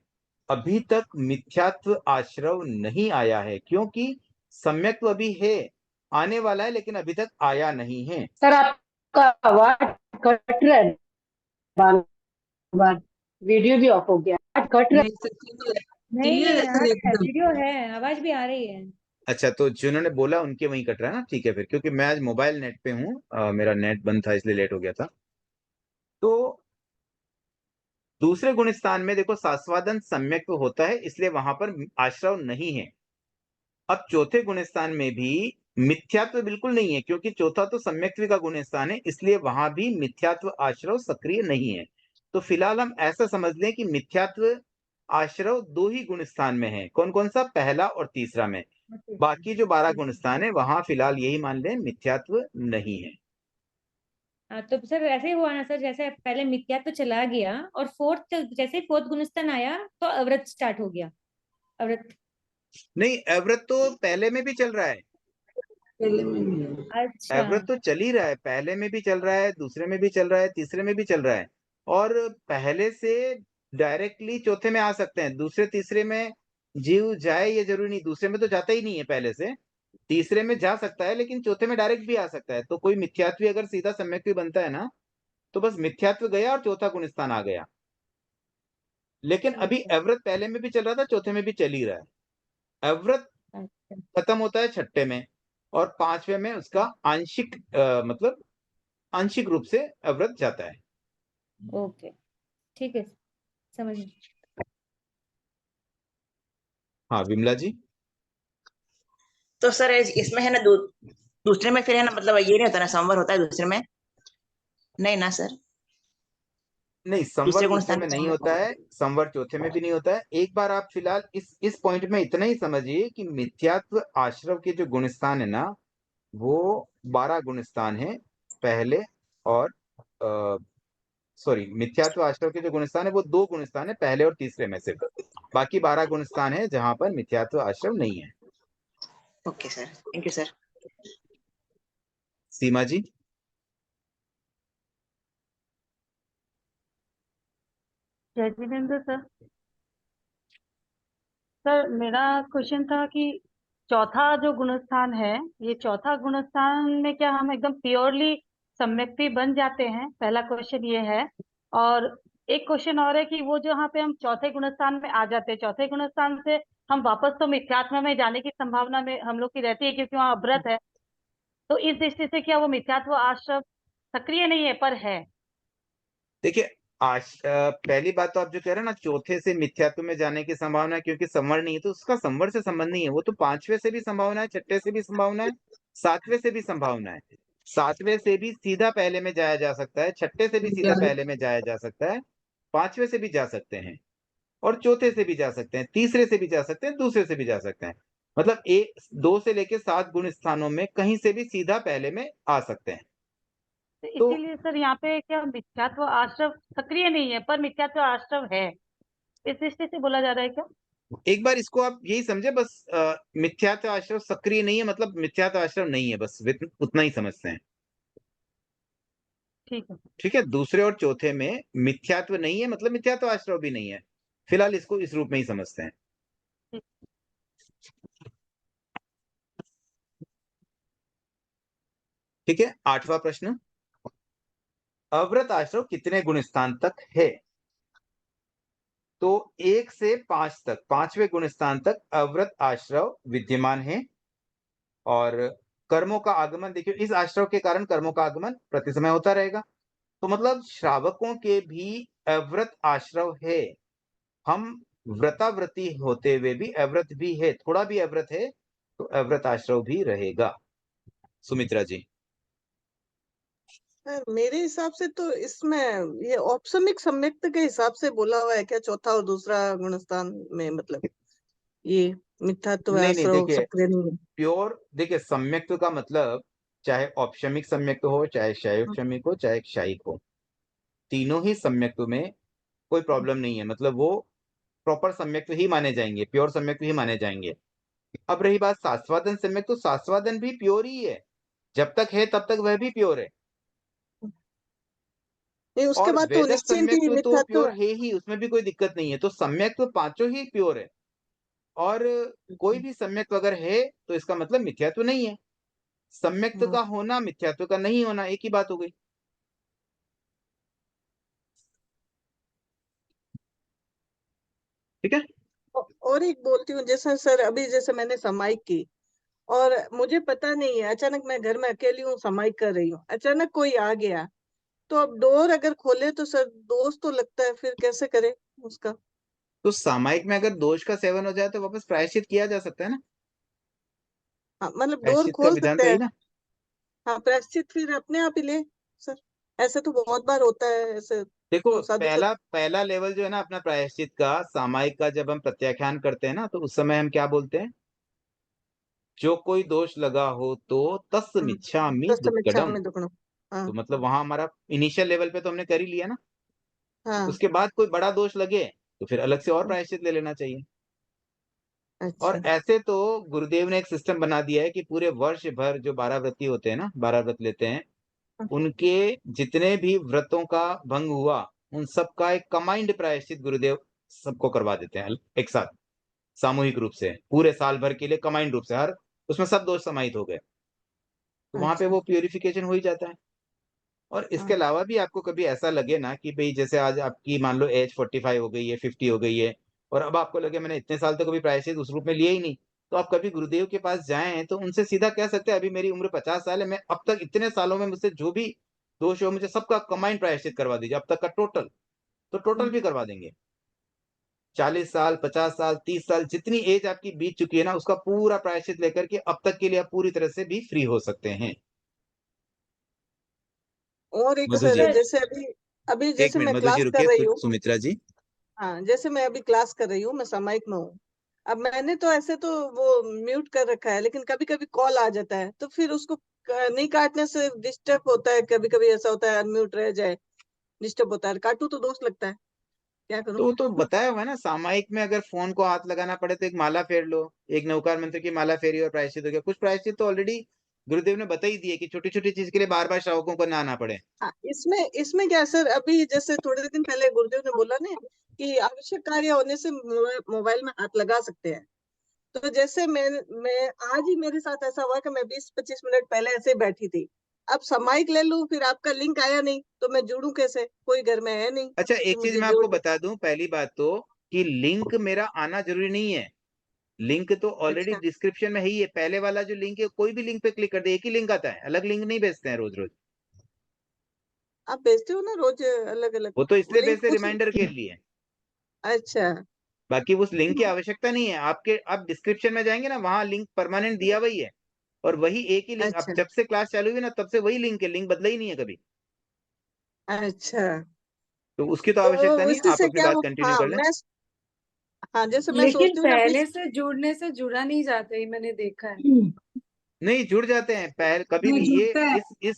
अभी तक मिथ्यात्व आश्रव नहीं आया है, क्योंकि सम्यक्त्व अभी है, आने वाला है, लेकिन अभी तक आया नहीं है। सर आपका आवाज कट रहा है, बार बार वीडियो भी ऑफ हो गया, आवाज कट रहा नहीं सर नहीं क्लियर नहीं, है आ सर रहा है, एकदम। वीडियो है, आवाज भी आ रही है। अच्छा, तो जिन्होंने बोला उनके वहीं कट रहा है ना, ठीक है फिर, क्योंकि मैं आज मोबाइल नेट पे हूँ, मेरा नेट बंद था इसलिए लेट हो गया था। तो दूसरे गुण स्थान में देखो सास्वादन सम्यक्त्व होता है, इसलिए वहां पर आश्रव नहीं है। अब चौथे गुण स्थान में भी मिथ्यात्व बिल्कुल नहीं है, क्योंकि चौथा तो सम्यक्त्व का गुण स्थान है, इसलिए वहां भी मिथ्यात्व आश्रव सक्रिय नहीं है। तो फिलहाल हम ऐसा समझ लें कि मिथ्यात्व आश्रव 2 ही गुण स्थान में है। कौन कौन सा? पहला और तीसरा में। बाकी जो 12 गुण स्थान है वहां फिलहाल यही मान लें मिथ्यात्व नहीं है। हाँ, तो सर ऐसे ही हुआ ना सर, जैसे पहले मिथ्यात्व चला गया और फोर्थ, जैसे फोर्थ गुणस्थान आया तो अव्रत स्टार्ट हो गया। अव्रत। नहीं, अव्रत तो पहले में भी चल रहा है, पहले में भी है। अच्छा। अव्रत तो चल ही रहा है, पहले में भी चल रहा है, दूसरे में भी चल रहा है, तीसरे में भी चल रहा है। और पहले से डायरेक्टली चौथे में आ सकते हैं, दूसरे तीसरे में जीव जाए ये जरूरी नहीं, दूसरे में तो जाता ही नहीं है पहले से, तीसरे में जा सकता है लेकिन चौथे में डायरेक्ट भी आ सकता है। तो कोई मिथ्यात्वी अगर सीधा सम्यक्त्वी बनता है ना, तो बस मिथ्यात्व गया और चौथा गुण स्थान आ गया। लेकिन अभी अवृत पहले में भी चल रहा था, चौथे में भी चल ही रहा है। अवृत अच्छा, खत्म होता है छठे में और पांचवे में उसका आंशिक मतलब आंशिक रूप से अवृत जाता है। ओके, ठीक है, समझ गई। हाँ विमला जी। तो सर इसमें है ना दूसरे में फिर है ना, मतलब ये नहीं होता ना, संवर होता है दूसरे में? नहीं ना सर? नहीं, संवर दूसरे गुण दूसरे स्थान में में नहीं संवर होता है, संवर चौथे में भी नहीं होता है। एक बार आप फिलहाल इस पॉइंट में इतना ही समझिए कि मिथ्यात्व आश्रव के जो गुण स्थान है ना, वो 12 गुण स्थान है पहले, और सॉरी, मिथ्यात्व आश्रव के जो गुण स्थान है वो 2 गुण स्थान है, पहले और तीसरे में सिर्फ। बाकी 12 गुण स्थान है जहां पर मिथ्यात्व आश्रव नहीं है। Okay sir, thank you sir. Seema ji. जय जिनेंद्र सर। सर मेरा क्वेश्चन था कि चौथा जो गुणस्थान है, ये चौथा गुणस्थान में क्या हम एकदम प्योरली सम्यक्ति बन जाते हैं? पहला क्वेश्चन ये है। और एक क्वेश्चन और है कि वो जो यहाँ पे हम चौथे गुणस्थान में आ जाते हैं, चौथे गुणस्थान से हम वापस तो मिथ्यात्व में जाने की संभावना में हम लोग की रहती है, क्योंकि वहाँ अभ्रत है। तो इस दृष्टि से क्या वो मिथ्यात्व आश्रव सक्रिय नहीं है पर है? देखिए, पहली बात तो आप जो कह रहे हैं ना, चौथे से मिथ्यात्व में जाने की संभावना है, क्योंकि संवर नहीं है, तो उसका संवर से संबंध नहीं है। वो तो पांचवे से भी संभावना है, छठे से भी संभावना है, सातवें से भी संभावना है। सातवें से भी सीधा पहले में जाया जा सकता है, छठे से भी सीधा पहले में जाया जा सकता है, पांचवे से भी जा सकते हैं, और चौथे से भी जा सकते हैं, तीसरे से भी जा सकते हैं, दूसरे से भी जा सकते हैं। मतलब 2 से लेके 7 गुण स्थानों में कहीं से भी सीधा पहले में आ सकते हैं। तो तो इसीलिए सर यहाँ पे क्या मिथ्यात्व आश्रव सक्रिय नहीं है पर मिथ्यात्व आश्रव है, इस दृष्टि से बोला जा रहा है क्या? एक बार इसको आप यही समझे, बस मिथ्यात्व आश्रव सक्रिय नहीं है मतलब मिथ्यात्व आश्रव नहीं है, बस उतना ही समझते हैं। ठीक है। ठीक है, दूसरे और चौथे में मिथ्यात्व नहीं है मतलब मिथ्यात्व आश्रव भी नहीं है। फिलहाल इसको इस रूप में ही समझते हैं। ठीक। ठीक है, 8वां प्रश्न, अवृत आश्रव कितने गुण स्थान तक है? तो 1 से 5 तक, 5वें गुण स्थान तक अवृत आश्रव विद्यमान है। और कर्मों का आगमन, देखिए इस आश्रव के कारण कर्मों का आगमन प्रति समय होता रहेगा। तो मतलब श्रावकों के भी अवृत आश्रव है। हम व्रतावृत्ति होते हुए भी अवृत भी है, थोड़ा भी अवृत है तो अवृत आश्रव भी रहेगा। सुमित्रा जी। मेरे हिसाब से तो इसमें ये औपसमिक सम्यक्त के हिसाब से बोला हुआ है क्या, चौथा और दूसरा गुणस्थान में? मतलब ये मिथ्यात्व नहीं नहीं, आश्रव देखिए सक्रिय नहीं है। प्योर, देखिए सम्यक्त्व का मतलब चाहे औपशमिक सम्यक्त्व हो, चाहे शैवक्षमिक हो, चाहे क्षायिक हो, तीनों ही सम्यक्त्व में कोई प्रॉब्लम नहीं है। मतलब वो प्रॉपर सम्यक्त्व ही माने जाएंगे, प्योर सम्यक्त्व ही माने जाएंगे। अब रही बात शास्त्रवादन सम्यक्त्व, तो शास्त्रवादन भी प्योर ही है, जब तक है तब तक वह भी प्योर है। नहीं, उसके और बाद तो वेदक निश्चिंत ही सम्यक्त्व तो मिथ्यात्व। प्योर है ही, उसमें भी कोई दिक्कत नहीं है। तो सम्यक्त्व पांचों ही प्योर है, और कोई भी सम्यक्त्व अगर है तो इसका मतलब मिथ्यात्व नहीं है। सम्यक्त्व का होना मिथ्यात्व का नहीं होना एक ही बात हो गई। ठीक है। और एक बोलती हूँ, जैसे सर अभी जैसे मैंने समाई की और मुझे पता नहीं है, अचानक मैं घर में अकेली हूँ, समाई कर रही हूँ, अचानक कोई आ गया, तो अब डोर अगर खोले तो सर दोष तो लगता है, फिर कैसे करे उसका? तो सामायिक में अगर दोष का सेवन हो जाए तो वापस प्रायश्चित किया जा सकता है ना। हाँ, मतलब डोर प्रायश्चित का खोल विधान सकते तो हैं। यही ना। हाँ, प्रायश्चित फिर अपने आप ही ले सर, ऐसे तो बहुत बार होता है ऐसे, देखो, तो साधु पहला पहला लेवल जो है ना अपना प्रायश्चित का, सामायिक का, जब हम प्रत्याख्यान करते हैं ना, तो उस समय हम क्या बोलते हैं? जो कोई दोष लगा हो तो तस्मिच्छामि दुक्कडम। में दुखणम। हाँ तो मतलब वहां हमारा इनिशियल लेवल पे तो हमने कर ही लिया ना। हाँ। उसके बाद कोई बड़ा दोष लगे तो फिर अलग से और प्रायश्चित ले लेना चाहिए। और अच्छा। ऐसे तो गुरुदेव ने एक सिस्टम बना दिया है कि पूरे वर्ष भर जो 12 व्रती होते हैं ना, 12 व्रत लेते हैं, उनके जितने भी व्रतों का भंग हुआ उन सबका एक कंबाइंड प्रायश्चित गुरुदेव सबको करवा देते हैं एक साथ, सामूहिक रूप से, पूरे साल भर के लिए कंबाइंड रूप से। हर उसमें सब दोष समाहित हो गए, तो वहां पे अच्छा वो प्यूरिफिकेशन हो ही जाता है। और इसके हाँ अलावा भी आपको कभी ऐसा लगे ना कि भाई जैसे आज आपकी मान लो एज 45 हो गई है, 50 हो गई है, और अब आपको लगे मैंने इतने साल तो कभी प्रायश्चित उस रूप में लिया ही नहीं, तो आप कभी गुरुदेव के पास जाएं तो उनसे सीधा कह सकते हैं अभी मेरी उम्र 50 साल है, मैं अब तक इतने सालों में मुझसे जो भी दोष हो मुझे सबका कंबाइंड प्रायश्चित करवा दीजिए अब तक का टोटल, तो टोटल भी करवा देंगे। 40 साल, 50 साल, 30 साल, जितनी एज आपकी बीत चुकी है ना उसका पूरा प्रायश्चित लेकर के अब तक के लिए आप पूरी तरह से भी फ्री हो सकते हैं। और एक मधु सर जी, जैसे अभी अभी एक जैसे मिनट मैं मधु जी क्लास कर रुकिए, रही हूँ। सुमित्रा जी। हाँ जैसे मैं अभी क्लास कर रही हूँ, मैं सामायिक में हूँ। अब मैंने तो ऐसे तो वो म्यूट कर रखा है, लेकिन कभी कभी कॉल आ जाता है तो फिर उसको नहीं काटने से डिस्टर्ब होता है। कभी कभी ऐसा होता है अनम्यूट रह जाए, डिस्टर्ब होता है, काटू तो दोष लगता है, क्या करूँ? तो बताया हुआ है ना, सामायिक में अगर फोन को हाथ लगाना पड़े तो एक माला फेर लो, एक नवकार मंत्र की माला फेरी और प्रायश्चित हो गया। कुछ प्रायश्चित तो ऑलरेडी गुरुदेव ने बता ही दिए कि छोटी छोटी चीज के लिए बार बार श्रावकों को ना आना पड़े। हाँ इसमें इसमें क्या सर, अभी जैसे थोड़े दिन पहले गुरुदेव ने बोला ना कि आवश्यक कार्य होने से मोबाइल में हाथ लगा सकते हैं। तो जैसे मैं आज ही मेरे साथ ऐसा हुआ कि मैं 20-25 मिनट पहले ऐसे ही बैठी थी। अब सामायिक ले लूं, फिर आपका लिंक आया नहीं तो मैं जुड़ूं कैसे? कोई घर में है नहीं अच्छा कि एक चीज मुझे मैं जोड़ आपको दे। बता दूं, पहली बात तो कि लिंक मेरा आना जरूरी नहीं है, लिंक तो ऑलरेडी अच्छा डिस्क्रिप्शन में ही है। पहले वाला जो लिंक है कोई भी लिंक पे क्लिक कर दे, एक ही लिंक आता है, अलग लिंक नहीं भेजते हैं रोज रोज। आप भेजते हो ना रोज अलग अलग वो तो इसलिए लिंक भेजते उस। रिमाइंडर के लिए, अच्छा बाकी उस लिंक की आवश्यकता नहीं है। आपके आप डिस्क्रिप्शन में जाएंगे ना वहां लिंक परमानेंट दिया वही है, और वही एक ही लिंक, अब अच्छा जब से क्लास चालू हुई ना तब से वही लिंक है, लिंक बदला ही नहीं है कभी। अच्छा। तो उसकी तो आवश्यकता तो नहीं, आप इससे अपनी क्या बात कंटिन्यू हाँ कर लें। मैं, हाँ जैसे मैं लेकिन सोचती हूँ ना पहले 20। से जुड़ने से जुड़ा नहीं जाता, ये मैंने देखा है। नहीं जुड़ जाते हैं पहले कभी नहीं भी ये जुड़ता है। इस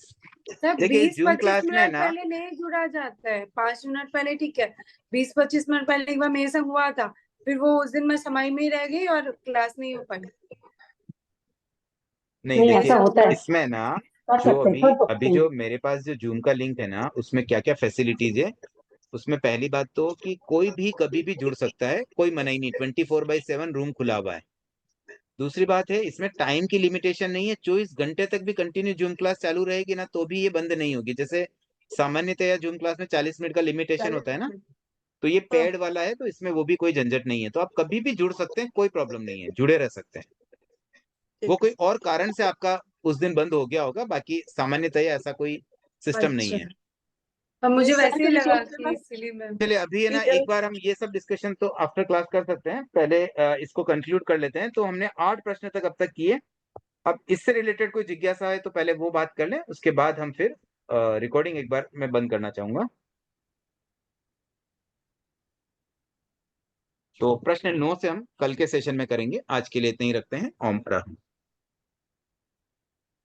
सर देखिए इस जूम 20-25 क्लास में मिनट ना, पहले नहीं जुड़ा जाता है, 5 मिनट पहले ठीक है। 20-25 मिनट पहले एक बार मेरे संग हुआ था, फिर वो उस दिन मैं समाई में ही रह गई और क्लास नहीं हो पाई। नहीं नहीं देखिए ऐसा होता है, इसमें ना कर जो सकते हैं, अभी कर सकते अभी हैं। जो मेरे पास जो जूम का लिंक है ना उसमें क्या क्या फैसिलिटीज है, उसमें पहली बात तो कि कोई भी कभी भी जुड़ सकता है, कोई मना ही नहीं, 24/7 रूम खुला हुआ है। दूसरी बात है इसमें टाइम की लिमिटेशन नहीं है, 24 घंटे तक भी कंटिन्यू जूम क्लास चालू रहेगी ना तो भी ये बंद नहीं होगी। जैसे सामान्यतया जूम क्लास में 40 मिनट का लिमिटेशन होता है ना, तो ये हाँ पेड वाला है तो इसमें वो भी कोई झंझट नहीं है, तो आप कभी भी जुड़ सकते हैं, कोई प्रॉब्लम नहीं है, जुड़े रह सकते हैं। वो ठीक है कोई सर। और कारण से आपका उस दिन बंद हो गया होगा, बाकी सामान्यतः ऐसा कोई सिस्टम नहीं अच्छा, है। अब नहीं मुझे कभी वैसे ही कभी लगा सोचते कि ना इसीलिए मैं। चलिए अभी है कि ना एक जल बार हम ये सब डिस्कशन तो आफ्टर क्लास कर सकते हैं, पहले इसको कंक्लूड कर लेते हैं। तो हमने 8 प्रश्न तक अब तक किए, अब इससे रिलेटेड कोई जिज्ञासा है तो पहले वो बात कर लें, उसके बाद हम फिर रिकॉर्डिंग एक बार मैं बंद करना चाहूंगा। तो प्रश्न 9 से हम कल के सेशन में करेंगे, आज के लिए इतना ही रखते हैं। ओम राम।